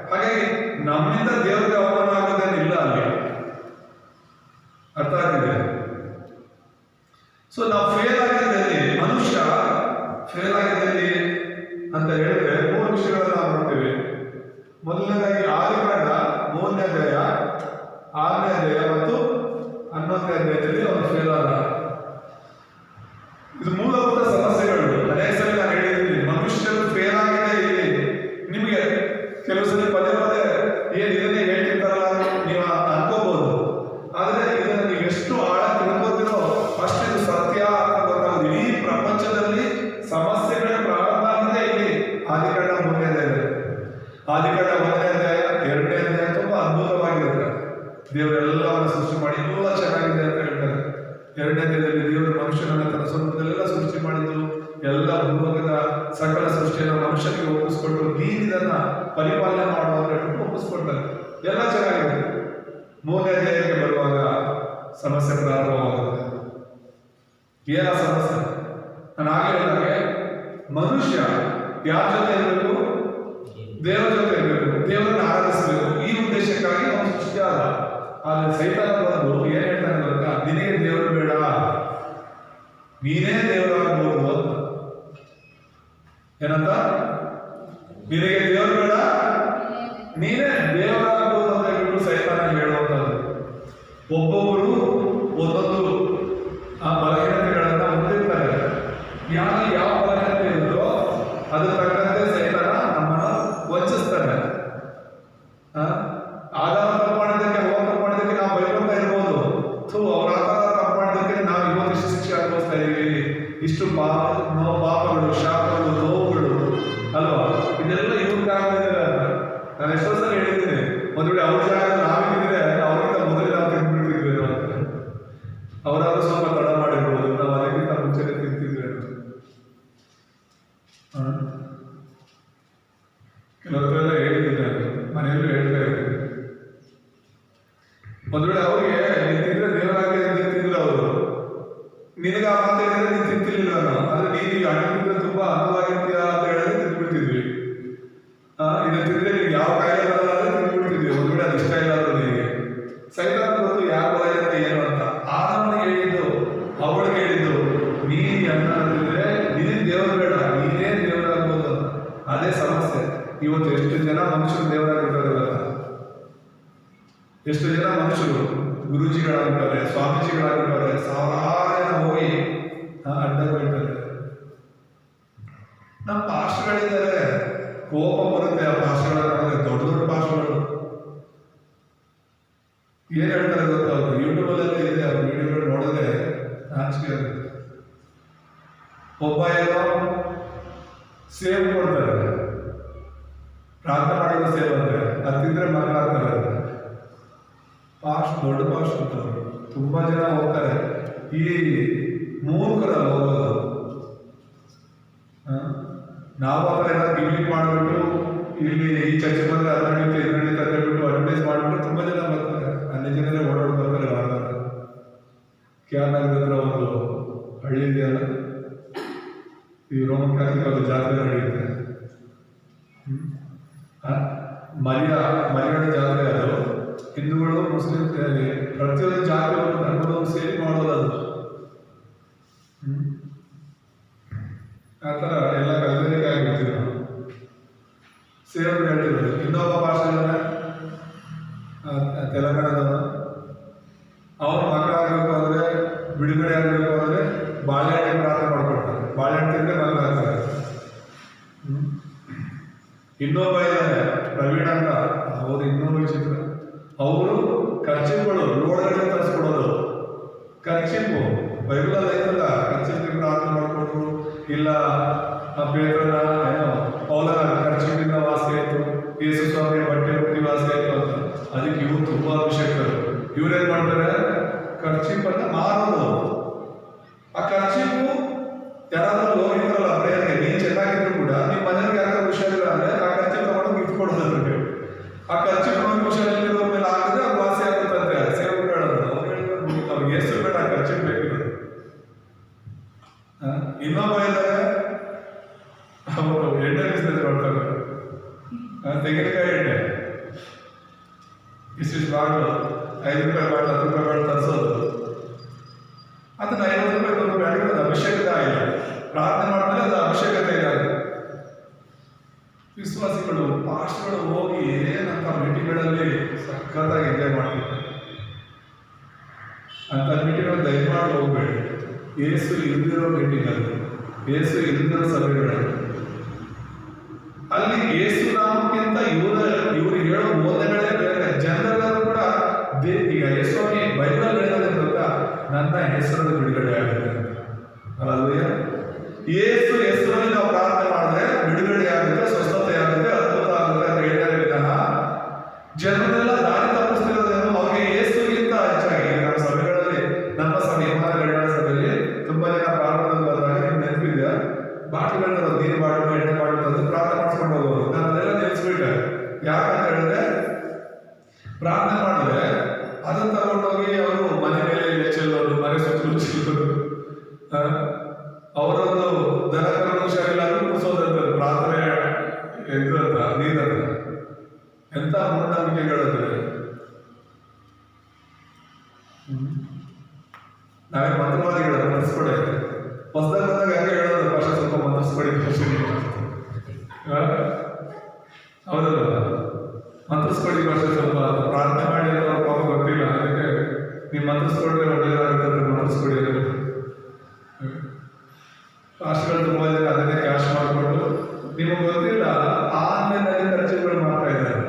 ಹಾಗಾಗಿ ನಮ್ಮಿಂದ ದೇವರಿಗೆ ಅವಮಾನ ಆಗೋದೇನಿಲ್ಲ ಅಲ್ಲಿ. ಅರ್ಥ ಆಗ್ತಿದೆ? ಸೊ ನಾವು ಫೇಲ್ ಆಗಿದ್ದಲ್ಲಿ, ಮನುಷ್ಯ ಫೇಲ್ ಆಗಿದ್ದಲ್ಲಿ ಅಂತ ಹೇಳಿದ್ರೆ 3 ವಿಷಯಗಳನ್ನ ನಾವು ನೋಡ್ತೀವಿ. ಮೊದಲನೇದಾಗಿ ಆದಿಕಾಂಡ 3ನೇ ಅಧ್ಯಾಯ 6ನೇ ಅಧ್ಯಾಯ ಮತ್ತು 11ನೇ ಅಧ್ಯಾಯದಲ್ಲಿ ಅವನು ಫೇಲ್ ಆದ. ಇದು ಮೂಲಭೂತ ಸಮಸ್ಯೆಗಳು. ಅನೇಕ ಸಲ ನಾನು ಹೇಳಿದ್ದೀನಿ, ಮನುಷ್ಯರು ಫೇಲ್ ಆಗಿದೆ. ಇಲ್ಲಿ ನಿಮಗೆ ಕೆಲವು ಸಲ ಪದೇ ಪದೇ ಇದನ್ನೇ ಹೇಳ್ತಿರ್ತಾರಲ್ಲ ನೀವು ಅನ್ಕೋಬಹುದು. ಆದ್ರೆ ಇದನ್ನು ನೀವು ಎಷ್ಟು ಆಳ ತಿಳ್ಕೋತಿರೋ ಅಷ್ಟು ಇದು ಸತ್ಯ ಅಂತ ಗೊತ್ತಾಗೋದು. ಇಡೀ ಪ್ರಪಂಚದಲ್ಲಿ ಸಮಸ್ಯೆಗಳ ಪ್ರಾರಂಭ ಆಗಿದೆ ಇಲ್ಲಿ ಆದಿಕಾಂಡ 3ನೇ ಅಧ್ಯಾಯ. ಆದಿಕಾಂಡ 1ನೇ ಅಧ್ಯಾಯ 2ನೇ ಅಧ್ಯಾಯ ತುಂಬಾ ಅದ್ಭುತವಾಗಿರುತ್ತೆ. ದೇವರೆಲ್ಲವನ್ನು ಸೃಷ್ಟಿ ಮಾಡಿ ಎಲ್ಲ ಚೆನ್ನಾಗಿದೆ ಅಂತ ಹೇಳ್ತಾರೆ. 2ನೇ ಅಧ್ಯಾಯದಲ್ಲಿ ದೇವರು ಮನುಷ್ಯನನ್ನ ತನ್ನ ಸ್ವರೂಪದಲ್ಲೆಲ್ಲ ಸೃಷ್ಟಿ ಮಾಡಿದ್ದು, ಎಲ್ಲ ಭೂಲೋಕದ ಸಕಲ ಸೃಷ್ಟಿಯನ್ನು ಮನುಷ್ಯನಿಗೆ ಒಪ್ಪಿಸ್ಕೊಟ್ಟು ನೀನು ಇದನ್ನ ಪರಿಪಾಲನೆ ಮಾಡುವ ಅಂತ ಹೇಳ್ಬಿಟ್ಟು ಒಪ್ಪಿಸ್ಕೊಡ್ತಾರೆ. ಎಲ್ಲ ಚೆನ್ನಾಗಿದೆ. 3ನೇ ಅಧ್ಯಾಯಕ್ಕೆ ಬರುವಾಗ ಸಮಸ್ಯೆ ಪ್ರಾರಂಭವಾಗುತ್ತೆ. ಏನ ಸಮಸ್ಯೆ? ನಾನು ಆಗಲೇ ಹೇಳಿದಾಗೆ ಮನುಷ್ಯ ಯಾರ ಜೊತೆ ಇರಬೇಕು? ದೇವರ ಜೊತೆ ಇರಬೇಕು, ದೇವರನ್ನು ಆರಾಧಿಸಬೇಕು. ಈ ಉದ್ದೇಶಕ್ಕಾಗಿ ಅವನು ಸೃಷ್ಟಿ ಆದ. ಆದ್ರೆ ಸೈತಾನ ಬಂದು ಏನ್ ಹೇಳ್ತಾನೆ ಗೊತ್ತಾ? ನಿನಗೆ ದೇವರು ಬೇಡ, ನೀನೇ ದೇವರಾಗಬಹುದು ಅಂತ. ಏನಂತ? ನಿನಗೆ ದೇವರು ಬೇಡ, ನೀನೇ ದೇವರಾಗಬಹುದು ಅಂತ ಹೇಳ್ಬಿಟ್ಟು ಸೈತಾನ ಹೇಳುವಂತದ್ದು. ಒಬ್ಬೊಬ್ಬರು ಒಂದೊಂದು ಆ ಬಲಹೀನತೆಗಳನ್ನ ಹೊಂದಿರ್ತಾರೆ. ಯಾವ ಬಲಹೀನತೆ ಇರುತ್ತೋ ಅದ್ರ ತಕ್ಕಂತೆ ಸೈತಾನ ನಮ್ಮನ್ನ ವಂಚಿಸ್ತಾನೆ. ಆದಾಮ ತಪ್ಪು ಮಾಡಿದ್ದಕ್ಕೆ, ಅವ್ವ ತಪ್ಪು ಮಾಡಿದ್ದಕ್ಕೆ ನಾವು ಬೈಕೊಂತ ಇರ್ಬೋದು. ಅವ್ರ ತಪ್ಪು ಮಾಡಿದ್ದಕ್ಕೆ ನಾವು ಇವತ್ತು ಶಿಕ್ಷೆ ಅನುಭವಿಸ್ತಾ ಇದೀವಿ. ಇಷ್ಟು ಪಾಪಗಳು, ಶಾಪಗಳು, ನೋವುಗಳು ಅಲ್ವಾ? ಇದೆಲ್ಲ ಇವ್ರ ಕಾರಣದಿಂದ. ನಾನು ಎಷ್ಟೋ ಸಲ ಹೇಳಿದ್ದೀನಿ, ಒಂದ್ ವೇಳೆ ಅವ್ರ ಜಾಗ ನಾವಿದ್ರೆ ಅವ್ರಿಗಿಂತ ಮೊದಲೇ ನಾವು ತಿಂದ್ಬಿಡ್ತಿದ್ವಿ ಅಂತ. ಅವರಾದ್ರೂ ಸ್ವಲ್ಪ ತಡ ಮಾಡಿರ್ಬೋದು, ನಾವು ಅದಕ್ಕಿಂತ ಮುಂಚೆನೆ ತಿಂತಿದ್ವಿ ಅಂತ. ಕೆಲವರೆಲ್ಲ ಹೇಳಿದ್ದೀನಿ, ಮನೆಯಲ್ಲೂ ಹೇಳ್ತಾ ಇದ್ದೀನಿ. ಒಂದ್ ವೇಳೆ ಅವ್ರಿಗೆ ನಿಂತಿದ್ರೆ ದೇವರಾಗಿ ತಿಂತಿದ್ರು ಅವರು, ನಿನಗೆ ಆ ಮಾತು ಹೇಳಿದ್ರೆ ನೀನು ತಿಂತಿರ್ಲಿಲ್ಲ ನಾನು, ಆದ್ರೆ ನೀನು ಅಡುಗೆ ತುಂಬಾ ಅನುವಾಗಿರ್ತೀಯ ಅಂತ ಹೇಳಿದ್ರೆ ತಿಂದ್ಬಿಡ್ತಿದ್ವಿ. ಇದು ತಿಂದ್ರೆ ನೀವು ಯಾವ ಕಾಯಿಲೆ ಬರಲ್ಲ ಅಂದ್ರೆ ತಿಂದ್ಬಿಡ್ತಿದ್ವಿ. ಒಂದ್ ವೇಳೆ ಅದು ಇಷ್ಟ ಇಲ್ಲ ಅಂದ್ರೆ ನಿನಗೆ. ಸೈತಾನ ಗೊತ್ತು ಯಾವ ಬಲ ಏನು ಅಂತ. ಆದವನಿಗೆ ಹೇಳಿದ್ದು, ಅವಳಿಗೆ ಹೇಳಿದ್ದು, ನೀನ್ ಎಂದ್ರೆ ನಿನಗೆ ದೇವರು ಬೇಡ, ನೀನೇ ದೇವರಾಗ್ಬೋದು ಅಂತ. ಅದೇ ಸಮಸ್ಯೆ. ಇವತ್ತು ಎಷ್ಟು ಜನ ಮನುಷ್ಯರು ದೇವರಾಗಿರ್ತಾರೆ? ಎಷ್ಟು ಜನ ಮನುಷ್ಯರು ಗುರೂಜಿಗಳಾಗಿರ್ತಾರೆ, ಸ್ವಾಮೀಜಿಗಳಾಗಿರ್ತಾರೆ, ಸಾವಿರಾರು ಜನ ಹೋಗಿ ಅಡ್ಡಗೊಳ್ತಾರೆ. ನಮ್ಮ ಪಾಸ್ಟ್ಗಳಿದ್ದಾರೆ, ಕೋಪ ಬರುತ್ತೆ ಆ ಪಾಸ್ಟ್ಗಳನ್ನ. ದೊಡ್ಡ ದೊಡ್ಡ ಪಾಸ್ಟ್ಗಳು ಏನ್ ಹೇಳ್ತಾರೆ ಗೊತ್ತಾ? ಅವರು ಯೂಟ್ಯೂಬಲ್ಲಿ ಇದೆ, ಅವ್ರ ವಿಡಿಯೋಗಳು ನೋಡಿದ್ರೆ ನಾಚಿಕೆ ಆಗುತ್ತೆ. ಒಬ್ಬ ಏನೋ ಸೇವ್ ಕೊಡ್ತಾರೆ, ಪ್ರಾರ್ಥನೆ ಮಾಡಿದ ಸೇವ್ ಅಂದ್ರೆ ಅದು ತಿಂದ್ರೆ ಮಕ್ಕಳಾಗ್ತಾರೆ. ಪಾಸ್ಟ್ ದೊಡ್ಡ ಪಾಸ್ಟ್ ಅಂತವ್ರು ತುಂಬಾ ಜನ ಹೋಗ್ತಾರೆ. ಈ ಮೂರ್ಖರಲ್ಲಿ ಹೋಗೋದು. ನಾವು ಆ ಥರ ಏನಾದ್ರು ಗಿಮಿಕ್ ಮಾಡಿಬಿಟ್ಟು ಇಲ್ಲಿ ಈ ಚರ್ಚೆ ಬಂದ್ರೆ ಅದು ನಡೀತೆ ಇದು ನಡೀತೆ ಅಂತ ಹೇಳ್ಬಿಟ್ಟು ಅಡ್ವರ್ಟೈಸ್ ಮಾಡಿಬಿಟ್ಟು ತುಂಬಾ ಜನ ಬರ್ತಾರೆ. ಅಲ್ಲಿ ಜನರೇ ಓಡಾಡಿ ಬರ್ತಾರೆ. ವಾರದಾಗ ಕ್ಯಾನಗರ ಹತ್ರ ಒಂದು ಹಳ್ಳಿ ಇದೆಯಲ್ಲ, ಈ ರೋಮನ್ ಕ್ಯಾಥಲಿಕ್ ಒಂದು ಜಾತ್ರೆ ನಡೆಯುತ್ತೆ. ಮರಿಯಾಣ ಜಾತ್ರೆ. ಅದು ಹಿಂದೂಗಳು, ಮುಸ್ಲಿಂ ಪ್ರತಿಯೊಂದು ಜಾತಿ ಧರ್ಮದವರು ಸೇರಿ ಮಾಡೋದು ಅದು. ಆ ಥರ ಎಲ್ಲ ಕಲಬೆರಕೆ ಆಗಿರ್ತೀವಿ ನಾವು. ಸೇವ್ ಹೇಳ್ತಿರೋದು. ಇನ್ನೊಬ್ಬ ಭಾಷೆಗಳನ್ನ ತೆಲಂಗಾಣದವನು, ಅವನು ಮಕ್ಕಳಾಗಬೇಕು ಅಂದ್ರೆ, ಬಿಡುಗಡೆ ಆಗಬೇಕು ಅಂದ್ರೆ ಬಾಳೆಹಣ್ಣು ಪ್ರಾರ್ಥನೆ ಮಾಡ್ಕೊಡ್ತಾರೆ. ಬಾಳೆಹಣ್ಣು ತಿಂದ್ರೆ ಮಕ್ಕಳಾಗ್ತಾರೆ. ಇನ್ನೊಬ್ಬ ಇದ್ದಾನೆ ಪ್ರವೀಣ್ ಅಂತ, ಅವರು ಇನ್ನೊಬ್ಬ ವಿಚಿತ್ರ. ಅವರು ಖರ್ಚಿಪ್ಗಳು ಲೋಡ್ಗಳನ್ನ ತರಿಸ್ಕೊಡೋದು. ಖರ್ಚಿಪ್ಪು ಬೈಬಲ್ ಐತಲ್ಲ, ಖರ್ಚಿಪ್ಪಿಗೆ ಪ್ರಾರ್ಥನೆ ಮಾಡ್ಕೊಟ್ರು. ಇಲ್ಲ ಪೇತ್ರನ ಏನೋ ಪೌಲನ ಖರ್ಚಿಪ್ಪಿನ ವಾಸಿ ಆಯ್ತು, ಯೇಸು ಸ್ವಾಮಿ ಬಟ್ಟೆ ಹುಟ್ಟಿ ವಾಸಿ ಆಯ್ತು ಅಂತ. ಅದಕ್ಕೆ ಇವ್ರು ತುಂಬಾ ಅಭಿಷೇಕರು. ಇವ್ರೇನ್ ಮಾಡ್ತಾರೆ? ಖರ್ಚಿಪ್ಪನ್ನ ಮಾರೋದು. ಆ ಖರ್ಚಿಪ್ಪು ಯಾರಾದ್ರೂ ಲೋಹಿತಾರಲ್ಲ ಪ್ರೇಯರ್ಗೆ, ನೀನ್ ಚೆನ್ನಾಗಿದ್ರು ಕೂಡ ನಿಮ್ಮ ಮನೆಯವ್ರಿಗೆ ಯಾರು ಹುಷಾರಿಲ್ಲ ಅಂದ್ರೆ ಆ ಖರ್ಚಿಪ್ ತಗೊಂಡು ಗಿಫ್ಟ್ ಕೊಡೋದು ಅವ್ರಿಗೆ. ಆ ಖರ್ಚಿಪ್ ಹುಷಾರಿರೋ ಮೇಲೆ ಹಾಕಿದ್ರೆ ಅದು ವಾಸಿ ಆಗುತ್ತಂತೆ. ಸೇವಕರು ಹೇಳೋದು, ಅವ್ರಿಗೆ ಎಷ್ಟು ಬೇಡ, ಖರ್ಚಿಪ್ ಬೇಕಿರೋದು. ಇನ್ನೊಬ್ಬ ಇದ್ದಾರೆ, ಅವರು ಎಣ್ಣೆ ಬಿಸ್ನೆಸ್ ಮಾಡ್ತಾರೆ. ತೆಂಗಿನಕಾಯಿ ಎಣ್ಣೆ ಇಷ್ಟು ಬಾಟ್ಲು, 5 ರೂಪಾಯಿ ಬಾಟ್ಲು, 10 ರೂಪಾಯಿ ಬಾಟ್ಲು ತರಿಸೋದು. ಅದನ್ನ 50 ರೂಪಾಯಿ 100 ರೂಪಾಯಿ ಅಡಿಗೆ ಅದು ಅಭಿಷೇಕತೆ ಆಗಿಲ್ಲ. ಪ್ರಾರ್ಥನೆ ಮಾಡಿದ್ರೆ ಅದು ಅಭಿಷೇಕತೆ ಇಲ್ಲ. ವಿಶ್ವಾಸಿಗಳು, ಪಾಸ್ಟ್ಗಳು ಹೋಗಿ ಏನಂತ ಮೀಟಿಂಗ್ಗಳಲ್ಲಿ ಸಖತ್ತಾಗಿ ಎಂಜಾಯ್ ಮಾಡ್ತಿರ್ತಾರೆ. ಅಂತ ಮೀಟಿಂಗ್ಗಳು ದಯಮಾಡಿ ಹೋಗ್ಬೇಡಿ. ಏಸು ಇಲ್ದಿರೋ ಮೀಟಿಂಗಲ್ಲಿ, ಏಸು ಇಲ್ದಿರೋ ಸಭೆಗಳಲ್ಲಿ, ಅಲ್ಲಿ ಏಸು ನಾಮಕ್ಕಿಂತ ಇವರು ಹೇಳೋ ಬೋಧನೆಗಳೇ ಬೇರೆ. ಜನರೆಲ್ಲರೂ ಕೂಡ ಈಗ ಯೇಸುವಿಗೆ ಬೈಬಲ್ ಹೇಳೋದೇ ಗೊತ್ತಾ, ನನ್ನ ಹೆಸರಲ್ಲಿ ಬಿಡುಗಡೆ ಆಗುತ್ತೆ. ಅಲ್ಲೂಯ್ಯ, ಏಸು ಹೆಸರಲ್ಲಿ ನಾವು ಪ್ರಾರ್ಥನೆ ಮಾಡಿದ್ರೆ ಬಿಡುಗಡೆ ಆಗುತ್ತೆ, ಸ್ವಸ್ಥತೆ ಆಗುತ್ತೆ, ಅದ್ಭುತ ಆಗುತ್ತೆ ಅಂತ ಹೇಳ್ತಾರೆ ವಿಧಾನ. ಜನರೆಲ್ಲ ದಾರಿ ತಪ್ಪಿಸ್ತಿರೋದೇನು? ಅವ್ರಿಗೆ ಏಸುಗಿಂತ ಹೆಚ್ಚಾಗಿ ನಮ್ಮ ಸಭೆಗಳಲ್ಲಿ, ನಮ್ಮ ಸಭೆ ಸಭೆಯಲ್ಲಿ ತುಂಬಾ ಜನ ಪ್ರಾರಂಭದಲ್ಲಿ ಬಂದಾಗ ನಿಮ್ಗೆ ನೆನಪಿದೆ, ಬಾಟುಗಳನ್ನ ನೀರು ಬಾಟು ಪ್ರಾರ್ಥನೆ ಮಾಡಿದ್ರೆ ಅದನ್ನು ತಗೊಂಡೋಗಿ ಅವರು ಮನೆ ಮೇಲೆ ಚೆಲ್ಲೋದು, ಮನೆ ಸುತ್ತಲೂ ಚೆಲ್ಲೋದು, ಅವರೊಂದು ದನ ಕರು ಹುಷಾರಿಲ್ಲ ಕೂರಿಸೋದಂತಾರೆ ಪ್ರಾರ್ಥನೆ ಇದ್ರಂತ ನೀರಂತ. ಎಂತ ಮೂಢನಂಬಿಕೆಗಳಂದ್ರೆ ನಾವೇ ಮಂತ್ರವಾದಿಗಳ ಮನಸ್ಕೊಡೆ ಹೊಸದಾಗ ಬಂದಾಗ ಹಂಗೆ ಹೇಳೋದು ಭಾಷೆ ಸ್ವಲ್ಪ ಮಂತ್ರಿಸ್ಕೊಡಿ ಭಾಷೆ ಹೌದಲ್ಲ, ಮಂತ್ರಿಸ್ಕೊಡಿ ಭಾಷೆ ಸ್ವಲ್ಪ ಪ್ರಾರ್ಥನೆ ಮಾಡಿ ಅಂತ ಪಾಪ ಗೊತ್ತಿಲ್ಲ, ಅದಕ್ಕೆ ನೀವು ಮಂತ್ರಿಸ್ಕೊಂಡ್ರೆ ಒಳ್ಳೆಯದಾಗುತ್ತೆ ಅಂತ ಮಂತ್ರಿಸ್ಕೊಡಿ. ಭಾಷೆಗಳು ತುಂಬಾ ಜನ ಅದನ್ನೇ ಕ್ಯಾಶ್ ಮಾಡಿಕೊಂಡು ನಿಮಗೆ ಗೊತ್ತಿಲ್ಲ ಆನ್ಲೈನಲ್ಲಿ ಖರ್ಚುಗಳು ಮಾಡ್ತಾ ಇದ್ದಾರೆ,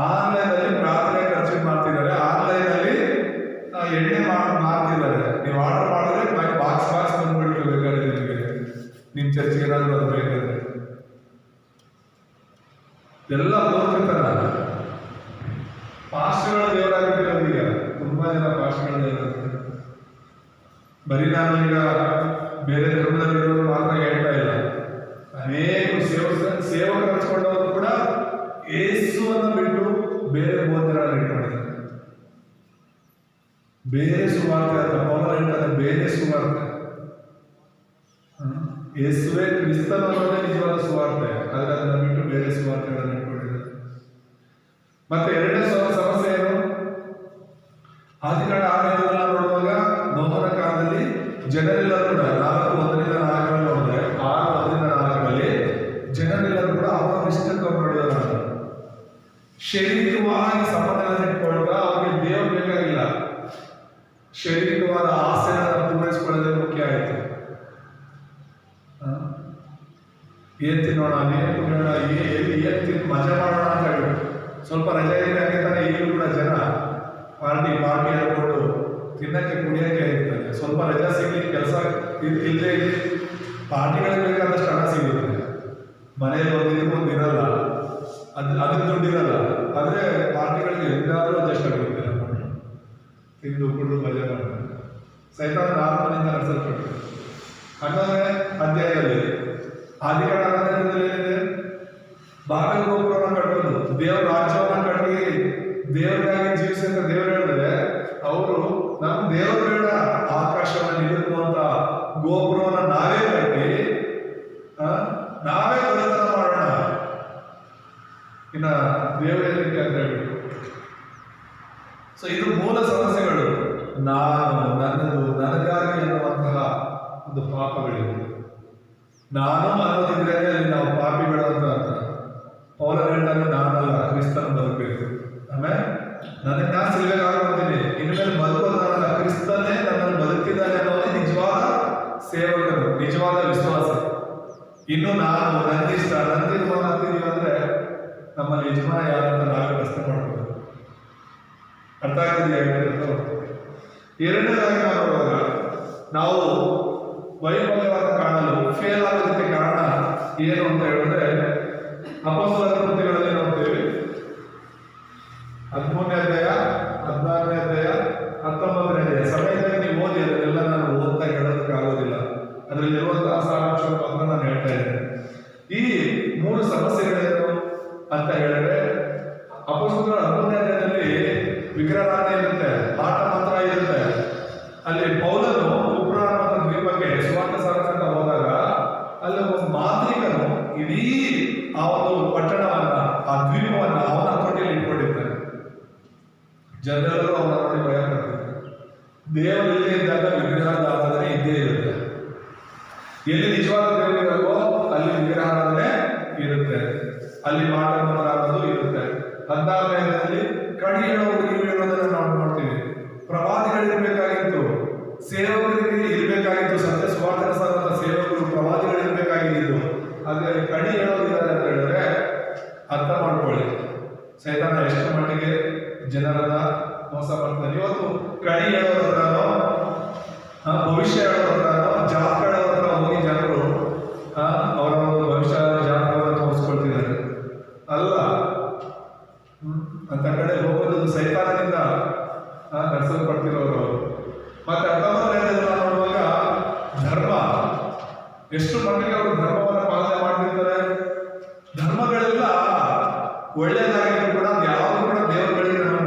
ಆನ್ಲೈನಲ್ಲಿ ಪ್ರಾರ್ಥನೆ ಖರ್ಚು ಮಾಡ್ತಿದ್ದಾರೆ, ಆನ್ಲೈನಲ್ಲಿ ಎಣ್ಣೆ ಮಾರ್ತಿದ್ದಾರೆ. ನೀವು ಆರ್ಡರ್ ಮಾಡಿದ್ರೆ ಬಾಕ್ಸ್ ಬಂದ್ಬಿಟ್ಟು ಬೇಕಾದ್ರೆ ನಿಮಗೆ ನಿಮ್ಮ ಚರ್ಚೆಗೆ ಏನಾದರೂ ಅದು ಬೇಕಾದ್ರೆ ಎಲ್ಲ ಓದ್ತಿರ್ತಾರ. ಪಾಸ್ಟ್ಗಳ ದೇವರಾಗಿರ್ತಾರೆ ಈಗ ತುಂಬಾ ಜನ ಪಾಸ್ಟ್ಗಳ ದೇವರಾಗಿರ್ತಾರೆ. ಬರೀ ನಾನು ಈಗ ಬೇರೆ ಧರ್ಮದಲ್ಲಿರೋರು ಮಾತ್ರ ಹೇಳ್ತಾ ಇಲ್ಲ, ಅನೇಕ ಸೇವಕ ಹಚ್ಕೊಂಡವರು ಕೂಡ ಯೇಸುವನ್ನು ಬಿಟ್ಟು ಬೇರೆ ಬೋಧನೆಗಳನ್ನು ಇಟ್ಕೊಂಡಿದ್ದಾರೆ. ಬೇರೆ ಸುವಾರ್ತೆ ಅಂತ ಪೌಲ ಹೇಳ್ತಾರೆ, ಬೇರೆ ಸುವಾರ್ತೆ. ಯೇಸುವೇ ಕ್ರಿಸ್ತನವರೇ ನಿಜವಾದ ಸುವಾರ್ತೆ, ಆದರೆ ಅದನ್ನು ಬಿಟ್ಟು ಬೇರೆ ಸುವಾರ್ತೆಗಳನ್ನು ಇಟ್ಕೊಂಡಿದ್ದಾರೆ. ಮತ್ತೆ ಎರಡನೇ ಸಮಸ್ಯೆ ಏನು? ಆದಿಕಾಂಡ 6ನೇದನ್ನ ನೋಡುವಾಗ ನೋಹನ ಕಾಲದಲ್ಲಿ ಜನರೆಲ್ಲರೂ ಕೂಡ 4:1-4 ನೋಡಿದ್ರೆ 6:1-4 ಜನರೆಲ್ಲರೂ ಕೂಡ ಅವರ ಇಷ್ಟಕ್ಕೆ ನಡೆಯೋದು. ಶರೀರವಾಗಿ ಸಂಬಂಧಗಳನ್ನು ಇಟ್ಕೊಳ್ತಾ ಅವ್ರಿಗೆ ದೇವರು ಬೇಕಾಗಿಲ್ಲ, ಶರೀರವಾದ ಆಸೆಗಳನ್ನು ಪೂರೈಸಿಕೊಳ್ಳೋದೇ ಮುಖ್ಯ ಆಯಿತು. ಏನ್ ತಿನ್ನೋಣ, ಏನ್ ಕುಡಿಯೋಣ, ಏನ್ ತಿಂದು ಮಜಾ ಮಾಡೋಣ ಅಂತ ಹೇಳಿ ಸ್ವಲ್ಪ ರಜೆ ಇದೆ ತಾನೆ. ಈಗಲೂ ಕೂಡ ಜನ ಪಾರ್ಟಿ ಹೇಳ್ಕೊಂಡು ತಿನ್ನಕ್ಕೆ ಕುಡಿಯೋಕೆ ಇರ್ತಾರೆ. ಸ್ವಲ್ಪ ರಜಾ ಸಿಗಲಿ, ಕೆಲಸ ಇಲ್ಲದೆ ಇಲ್ಲಿ ಪಾರ್ಟಿಗಳಿಗೆ ಬೇಕಾದಷ್ಟು ಹಣ ಸಿಗುತ್ತೆ. ಮನೇಲಿ ಒಂದು ಇರಲ್ಲ, ಅದಕ್ಕೆ ದುಡ್ಡಿರಲ್ಲ, ಆದರೆ ಪಾರ್ಟಿಗಳಿಗೆ ಎಲ್ಲಾದರೂ ಅಡ್ಜಸ್ಟ್ ಆಗುತ್ತೆ. ತಿಂದು ಕುಡಿದು ಮಜಾ ಮಾಡ್ತಾರೆ. ಸೈತಾನ ಆತ್ಮನಿಂದ ನಡೆಸಲ್ಪಟ್ಟು 11ನೇ ಅಧ್ಯಾಯದಲ್ಲಿ ಆದಿಕಾಂಡ 11ನೇದಲ್ಲಿ ಏನಿದೆ? ಬಾಗಿಲು ಗೋಪುರವನ್ನು ಕಟ್ಟೋದು, ದೇವರ ರಾಜ್ಯವನ್ನು ಕಟ್ಟಿ ದೇವರಿಗಾಗಿ ಜೀವಿಸಿದ ದೇವರು ಹೇಳಿದ್ರೆ ಅವರು ನಮ್ಮ ದೇವರು ಬೇಡ, ಆಕಾಶವನ್ನು ನಿಲ್ಲುವಂತ ಗೋಪುರವನ್ನು ನಾವೇ ಕಟ್ಟಿ ನಾವೇ ಬಡತನ ಮಾಡೋಣ, ಇನ್ನ ದೇವರೇ ಅಂತ ಹೇಳಿ. ಸೊ ಇದು ಮೂಲ ಸಮಸ್ಯೆಗಳು. ನಾನು, ನನ್ನದು, ನನಗಾಗಿ ಎನ್ನುವಂತಹ ಒಂದು ಪಾಪಗಳಿವೆ. ನಾನು ಅನ್ನೋದಿದ್ರೆ ಅಲ್ಲಿ ನಾವು ಪಾಪಿಗಳು ಅಂತ ಅರ್ಥ. ಪೌಲ ಹೇಳ್ತಾರೆ, ನಾನಲ್ಲ ಕ್ರಿಸ್ತನ ಬದುಕಬೇಕು. ಆಮೇಲೆ ನನಗೆ ನಾನು ಸಿಲ್ಬೇಕಾಗ್ತೀನಿ, ಇನ್ಮೇಲೆ ಬದುಕೋದಲ್ಲ, ಕ್ರಿಸ್ತನೇ ನನ್ನನ್ನು ಬದುಕಿದ್ದಾನೆ ಅನ್ನೋದೇ ನಿಜವಾದ ಸೇವಕರು, ನಿಜವಾದ ವಿಶ್ವಾಸ. ಇನ್ನು ನಾನು ನಂದಿಷ್ಟ ನಂದಿರ್ಮಾನ ಅಂತೀವಿ ಅಂದ್ರೆ ನಮ್ಮಲ್ಲಿ ಯಜಮಾನ ಯಾರಂತ ನಾವೇ ಪ್ರಶ್ನೆ ಮಾಡ್ಬೋದು. ಅರ್ಥ ಆಗ್ತಿದೆಯಾ? ಎರಡನೇದಾಗಿ ನೋಡುವಾಗ ನಾವು ವೈಫಲ್ಯವನ್ನು ಕಾಣಲು ಫೇಲ್ ಆಗೋದಕ್ಕೆ ಕಾರಣ ಏನು ಅಂತ ಹೇಳಿದ್ರೆ ಅಪೊಸ್ತಲರ ಕೃತ್ಯಗಳಲ್ಲಿ ನೋಡ್ತೀವಿ. 13ನೇ ಅಧ್ಯಾಯ, 14ನೇ ಅಧ್ಯಾಯ, 19ನೇ ಅಧ್ಯಾಯ ಸಮಯದಲ್ಲಿ ನೀವು ಓದಿ. ಅದನ್ನೆಲ್ಲ ನಾನು ಓದ್ತಾ ಹೇಳೋದಕ್ಕೆ ಆಗೋದಿಲ್ಲ, ಅದರಲ್ಲಿರುವಂತಹ ಸಾರಾಂಶವನ್ನು ಮಾತ್ರ ನಾನು ಹೇಳ್ತಾ ಇದ್ದೇನೆ. ಈ 3 ಸಮಸ್ಯೆಗಳೇನು ಅಂತ ಹೇಳಿದ್ರೆ, ಅಪೊಸ್ತಲರ 13ನೇ ಅಧ್ಯಾಯದಲ್ಲಿ ವಿಗ್ರಹಾರಾಧನೆ ಇರುತ್ತೆ, ಆಟ ಮಾತ್ರ ಇರುತ್ತೆ. ಅಲ್ಲಿ ಪೌಲನು ಕುಪ್ರ ಅನ್ನುವಂಥ ದ್ವೀಪಕ್ಕೆ ಸುವಾರ್ಥ ಸಾರಸಂತ ಹೋದಾಗ ಅಲ್ಲಿ ಒಬ್ಬ ಮಾಂತ್ರಿಕನು ಇಡೀ ಆ ಒಂದು ಪಟ್ಟಣವನ್ನ, ಆ ದ್ವೀಪವನ್ನ ಅವನ ಹತೋಟಿಯಲ್ಲಿ ಇಟ್ಕೊಂಡಿರ್ತಾನೆ. ಜನರೆಲ್ಲರೂ ಅವನ ನೋಡಿ ಭಯ ಪಡ್ತಿರ್ತಾರೆ. ದೇವರು ಇಲ್ಲೇ ಇದ್ದಾಗ ವಿಗ್ರಹದ ಆರಾಧನೆ ಇದ್ದೇ ಇರುತ್ತೆ. ಎಲ್ಲಿ ನಿಜವಾದ ದೇವರು ಇರಲ್ವೋ ಅಲ್ಲಿ ವಿಗ್ರಹಾರಾಧನೆ ಇರುತ್ತೆ, ಅಲ್ಲಿ ಮಾಟ ಅನ್ನೋದು ಇರುತ್ತೆ. 14ನೇದಲ್ಲಿ ಕಡಿ ಹೇಳೋದು ಇರೋದನ್ನ ನಾವು ನೋಡ್ತೀವಿ. ಪ್ರವಾದಿಗಳಿರ್ಬೇಕಾಗಿತ್ತು, ಸೇವಕರಿಗೆ ಇರಬೇಕಾಗಿತ್ತು, ಸತ್ಯ ಸುವಾರ್ಥ ಸಾರಂತ ಸೇವಕರು ಪ್ರವಾದಿಗಳಿರ್ಬೇಕಾಗಿದ್ದು. ಆದ್ರೆ ಕಡಿ ಹೇಳೋದಿದ್ದಾರೆ ಅಂತ ಹೇಳಿದ್ರೆ ಅರ್ಥ ಮಾಡ್ಕೊಳ್ಳಿ, ಸೈತಾನ ಎಷ್ಟು ಮಟ್ಟಿಗೆ ಜನರನ್ನ ಮೋಸ ಮಾಡ್ತಾನೆ. ಇವತ್ತು ಕಡಿ ಹೇಳೋದ್ರಾನೋ, ಭವಿಷ್ಯ ಹೇಳೋದ್ರಾನೋ, ಜಾತಕ ಹೇಳೋದ್ರ ಹೋಗಿ ಜನರು ಅವರ ಒಂದು ಭವಿಷ್ಯ ಜಾತಕವನ್ನು ತೋರಿಸ್ಕೊಳ್ತಿದ್ದಾರೆ. ಅಲ್ಲ, ಅಂತ ಕಡೆ ಹೋಗೋದು ಸೈತಾನದಿಂದ ನಡೆಸಲ್ಪಡ್ತಿರೋರು. ಮತ್ತೆ 19ನೇದನ್ನ ನೋಡುವಾಗ ಧರ್ಮ ಎಷ್ಟು ಮಟ್ಟಿಗೆ ಅವರು ಧರ್ಮವನ್ನು ಪಾಲನೆ ಮಾಡ್ತಿರ್ತಾರೆ. ಧರ್ಮಗಳೆಲ್ಲ ಒಳ್ಳೆಯದಾಗಿದ್ರು ಕೂಡ ಯಾವುದು ಕೂಡ ದೇವರುಗಳಿಗೆ ನಮ್ಮ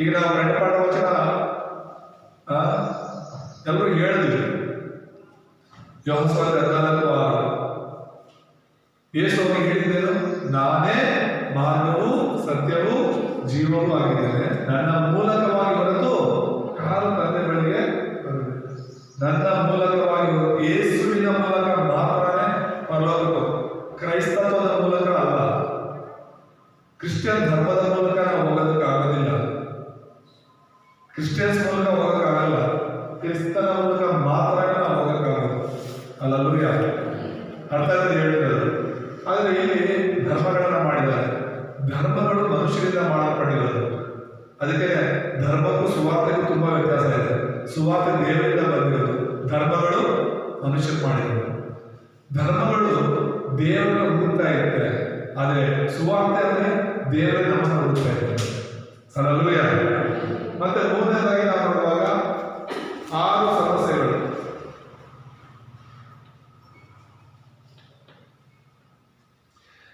ಈಗ ನಾವು ಕಂಠಪಾಠ ವಚನ ಎಲ್ಲರೂ ಹೇಳಿದ್ವಿ. ಯೋಹಾನ 14:6 ಯೇಸು ಅವರಿಗೆ ಹೇಳಿದ್ದೇನು? ನಾನೇ ಮಾರ್ಗವೂ ಸತ್ಯವೂ ಜೀವವೂ ಆಗಿದ್ದೇನೆ, ನನ್ನ ಮೂಲಕವಾಗಿ ಹೊರತು ಯಾರು ತಂದೆ ಬಳಿಗೆ ಬರಲಿಲ್ಲ. ನನ್ನ ಮೂಲಕವಾಗಿ ಯೇಸುವಿನ ಮೂಲಕ ಮಾತ್ರನೇ ಪರಲೋಕಕ್ಕೆ, ಕ್ರೈಸ್ತತ್ವದ ಮೂಲಕ ಅಲ್ಲ, ಕ್ರಿಶ್ಚಿಯನ್ ಧರ್ಮದ ಮೂಲಕ ನಾವು ಹೋಗೋದಕ್ಕೆ ಆಗೋದಿಲ್ಲ, ಕ್ರಿಶ್ಚಿಯನ್ಸ್ ಮೂಲಕ ಹೋಗೋಕ್ಕಾಗಲ್ಲ, ಕ್ರಿಸ್ತನ ಮೂಲಕ ಮಾತ್ರ ನಾವು ಹೋಗೋಕ್ಕಾಗೋದು. ಅಲ್ಲೂಯ ಅರ್ಥ ಹೇಳಿರೋದು. ಆದರೆ ಇಲ್ಲಿ ಧರ್ಮಗಳನ್ನ ಮಾಡಿದ್ದಾರೆ. ಧರ್ಮಗಳು ಮನುಷ್ಯರಿಂದ ಮಾಡಲ್ಪಟ್ಟಿರೋದು. ಅದಕ್ಕೆ ಧರ್ಮಕ್ಕೂ ಸುವಾರ್ತೆಗೂ ತುಂಬಾ ವ್ಯತ್ಯಾಸ ಇದೆ. ಸುವಾರ್ತೆ ದೇವರಿಂದ ಬಂದಿರೋದು, ಧರ್ಮಗಳು ಮನುಷ್ಯರು ಮಾಡಿರೋದು. ಧರ್ಮಗಳು ದೇವರನ್ನ ಹುಡುಕ್ತಾ ಇರುತ್ತೆ, ಆದರೆ ಸುವಾರ್ತೆ ಅಂದ್ರೆ ದೇವರೇ ನಮ್ಮನ್ನು ಹುಡುಕ್ತಾ ಇರ್ತಾರೆ. ಅಲ್ಲೂಯ. ಮತ್ತೆ ಮೂರನೇದಾಗಿ ನಾವು ನೋಡುವಾಗ 6 ಸಮಸ್ಯೆಗಳು.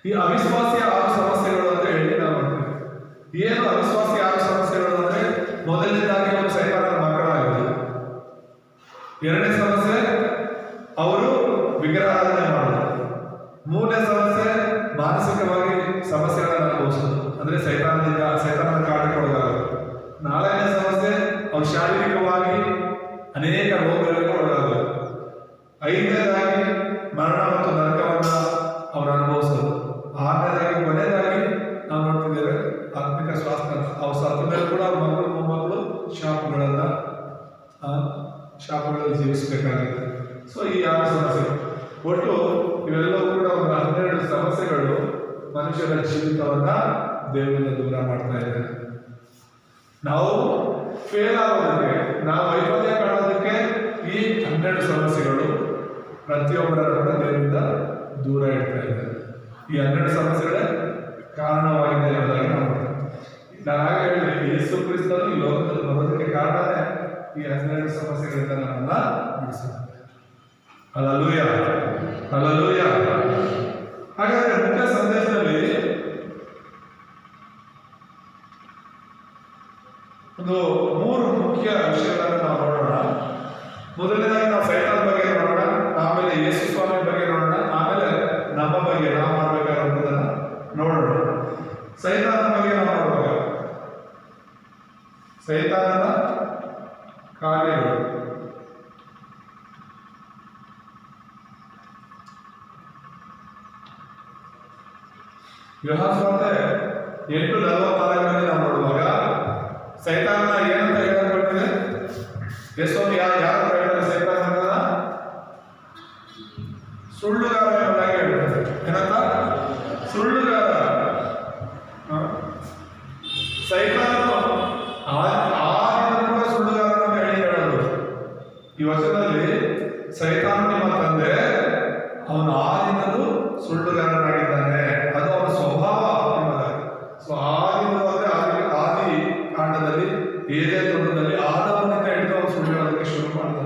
ಈ ಅವಿಶ್ವಾಸಿಯ 6 ಸಮಸ್ಯೆಗಳು ಅಂತ ಹೇಳಿ ನಾವು ನೋಡ್ತೀವಿ. ಏನು ಅವಿಶ್ವಾಸಿ 6 ಸಮಸ್ಯೆಗಳು ಅಂದ್ರೆ, ಮೊದಲನೇದಾಗಿ ಅವರು ಸೈತಾನನ ಮಕ್ಕಳಾಗಿದ್ರು. ಎರಡನೇ ಸಮಸ್ಯೆ ಅವರು ವಿಗ್ರಹಾರಾಧನೆ ಮಾಡೋದು. ಮೂರನೇ ಸಮಸ್ಯೆ ಮಾನಸಿಕವಾಗಿ ಸಮಸ್ಯೆಗಳನ್ನು ಅನುಭವಿಸೋದು, ಅಂದ್ರೆ ಸೈತಾನನ ಕಾಟಕ್ಕೆ ಒಳಗಾಗೋದು. ನಾಲ್ಕನೇ ಸಮಸ್ಯೆ ಅವ್ರು ಶಾರೀರಿಕವಾಗಿ ಅನೇಕ ರೋಗಗಳಿಗೆ ಒಳಗಾಗೋದು. ಐದನೇದಾಗಿ ಮರಣ ಮತ್ತು ನರಕವನ್ನ ಅವರು ಅನುಭವಿಸೋದು. ಆರನೇದಾಗಿ ಕೊನೆಯದಾಗಿ ನಾವು ನೋಡ್ತಿದ್ದೇವೆ ಆತ್ಮಿಕ ಸ್ವಾಸ್ಥ್ಯ. ಅವ್ರು ಸತ್ತ ಮೇಲೆ ಕೂಡ ಅವ್ರ ಮಕ್ಕಳು ಮೊಮ್ಮಕ್ಕಳು ಶಾಪಗಳಲ್ಲಿ ಜೀವಿಸಬೇಕಾಗುತ್ತೆ. ಸೊ ಈ 6 ಸಮಸ್ಯೆ ಒಟ್ಟು ಇವೆಲ್ಲವೂ ಕೂಡ ಒಂದು 12 ಸಮಸ್ಯೆಗಳು ಮನುಷ್ಯರ ಜೀವಿತವನ್ನ ದೇವರಿಂದ ದೂರ ಮಾಡ್ತಾ ಇದ್ದಾರೆ. ನಾವು ಫೇಲ್ ಆಗೋದಕ್ಕೆ, ನಾವು ವೈಫಲ್ಯ ಕಾಣೋದಕ್ಕೆ ಈ 12 ಸಮಸ್ಯೆಗಳು ಪ್ರತಿಯೊಬ್ಬರ ಕೂಡ ದೇವರಿಂದ ದೂರ ಇಡ್ತಾ ಇದ್ದಾರೆ. ಈ 12 ಸಮಸ್ಯೆಗಳೇ ಕಾರಣವಾಗಿದೆ ಎಂಬುದಾಗಿ ನಾವು ನಾನು ಹಾಗೆ ಹೇಳಿದೆ, ಯೇಸು ಕ್ರಿಸ್ತನು ಈ ಲೋಕದಲ್ಲಿ ಬರೋದಕ್ಕೆ ಕಾರಣನೇ ಈ 12 ಸಮಸ್ಯೆಗಳಿಂದ ನಮ್ಮನ್ನ ಬಿಡಿಸುತ್ತೆ. Hallelujah, hallelujah. ಹಾಗಾದ್ರೆ ಮುಖ್ಯ ಸಂದೇಶದಲ್ಲಿ ಒಂದು 3 ಮುಖ್ಯ ವಿಷಯಗಳನ್ನು ನಾವು ನೋಡೋಣ. ಮೊದಲನೇದಾಗಿ ನಾವು ಸೈತಾನ್ ಬಗ್ಗೆ ನೋಡೋಣ, ಆಮೇಲೆ ಯೇಸು ಸ್ವಾಮಿ ಬಗ್ಗೆ ನೋಡೋಣ, ಆಮೇಲೆ ನಮ್ಮ ಬಗ್ಗೆ ನಾವು ಮಾಡಬೇಕಾಗಿರುವುದನ್ನ ನೋಡೋಣ. ಸೈತಾನನ ಬಗ್ಗೆ ನಾವು ನೋಡುವಾಗ ಸೈತಾನನ ಕಾರ್ಯಗಳು. ಯೋಹಾನ 8:44 ನಾವು ನೋಡುವಾಗ ಸೈತಾನನ ಏನಂತ ಹೇಳಲ್ಪಟ್ಟಿದೆ? ಯೇಸುವನ್ನು ಯಾರು ಹೇಳ್ತಾರೆ? ಸೈತಾನನ ಸುಳ್ಳುಗಾರ ಎಂಬುದಾಗಿ ಹೇಳ್ತಾರೆ. ಏನಂತ? ಸುಳ್ಳುಗಾರ. ಸೈತಾನನು ಕೂಡ ಸುಳ್ಳುಗಾರ ಅಂತ ಹೇಳೋದು. ಈ ವಚನದಲ್ಲಿ ಸೈತಾನ ನಿಮ್ಮ ತಂದೆ, ಅವನು ಆದಿಯಿಂದಲೂ ಸುಳ್ಳುಗಾರನಾಗಿದ್ದಾನೆ, ಅದು ಅವನ ಸ್ವಭಾವ ಎಂಬುದಾಗಿ. ಸೊ ಆದಿ ಕಾಂಡದಲ್ಲಿ ಏದೇನ್ ತೋಟದಲ್ಲಿ ಆದವನಿಂದ ಹಿಡಿದು ಅವನು ಸುಳ್ಳು ಹೇಳೋದಕ್ಕೆ ಶುರು ಮಾಡಿದ.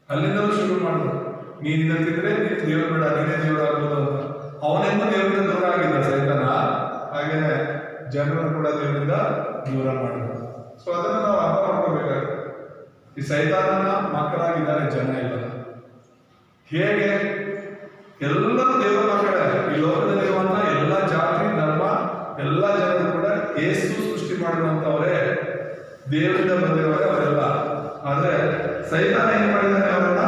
ಅಲ್ಲಿಂದಲೂ ಶುರು ಮಾಡಿದ, ನೀನಿಂದ ತಿಂದ್ರೆ ನೀನು ದೇವರು ಬೇಡ, ನೀನೇ ದೇವರಾಗ್ಬೋದು ಅಂತ. ಅವನೆಂದು ದೇವರಿಂದ ದೂರ ಆಗಿದ್ದ ಸೈತಾನ, ಹಾಗೇನೆ ಜನರನ್ನು ಕೂಡ ದೇವರಿಂದ ದೂರ ಮಾಡಿದ. ಸೊ ಅದನ್ನು ನಾವು ಅರ್ಥ ಮಾಡ್ಕೋಬೇಕಾಗುತ್ತೆ. ಈ ಸೈತಾನನ ಮಕ್ಕಳಾಗಿದ್ದಾರೆ ಜನ ಇಲ್ಲ. ಹೇಗೆ? ಎಲ್ಲರೂ ದೇವರ ಮಕ್ಕಳೇ. ಈ ಲೋಕದಲ್ಲಿರುವಂತ ಎಲ್ಲ ಜಾತಿ ಧರ್ಮ ಎಲ್ಲ ಜನರು ಕೂಡ ಯೇಸು ಸೃಷ್ಟಿ ಮಾಡಿರುವಂತವರೇ, ದೇವರಿಂದ ಬಂದಿರುವವರೇ ಅವರೆಲ್ಲ. ಆದ್ರೆ ಸೈತಾನ ಏನ್ ಮಾಡಿದ್ದಾನೆ? ಅವರನ್ನ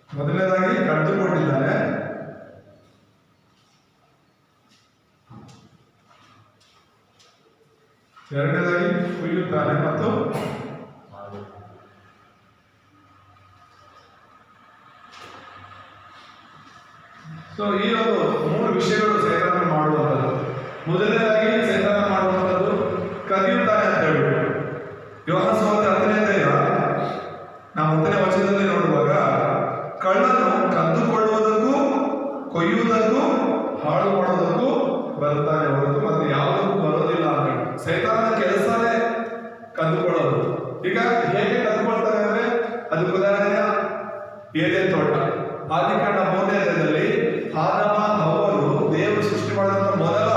ಮೊದಲನೇದಾಗಿ ಕಳೆದುಕೊಂಡಿದ್ದಾನೆ, ಎರಡನೇದಾಗಿ ಕುಯ್ಯುತ್ತಾನೆ, ಮತ್ತು ಸೊ ಈ ಒಂದು 3 ವಿಷಯಗಳು ಸೈತಾನ ಮಾಡುವಂಥದ್ದು. ಮೊದಲನೇದಾಗಿ ಸೈತಾನ ಮಾಡುವಂಥದ್ದು ಕದಿಯುತ್ತಾನೆ ಅಂತ ಹೇಳ್ಬಿಟ್ಟು ಯೋಹಾನ 10:10 ನಾವು 10ನೇ ವಚನದಲ್ಲಿ ನೋಡುವಾಗ, ಕಳ್ಳನು ಕದ್ದುಕೊಳ್ಳುವುದಕ್ಕೂ ಕೊಯ್ಯುವುದಕ್ಕೂ ಹಾಳು ಮಾಡೋದಕ್ಕೂ ಬರ್ತಾನೆ ಹೊರತು ಮತ್ತೆ ಯಾವುದಕ್ಕೂ ಬರೋದಿಲ್ಲ ಅಂತ ಹೇಳಿ. ಸೈತಾನನ ಕೆಲಸನೇ ಕದ್ದುಕೊಳ್ಳೋದು. ಈಗ ಹೇಗೆ ಕದ್ದುಕೊಳ್ತಾನೆ ಅಂದ್ರೆ, ಅದಕ್ಕೆ ಉದಾಹರಣೆ ಏದೇನ್ ತೋಟ. ಆದಿಕಾಂಡ 3ನೇ ಅಧ್ಯಾಯದಲ್ಲಿ ಆದಾಮ ಹವ್ವರು ದೇವರು ಸೃಷ್ಟಿ ಮಾಡಿದಂತ ಮೊದಲ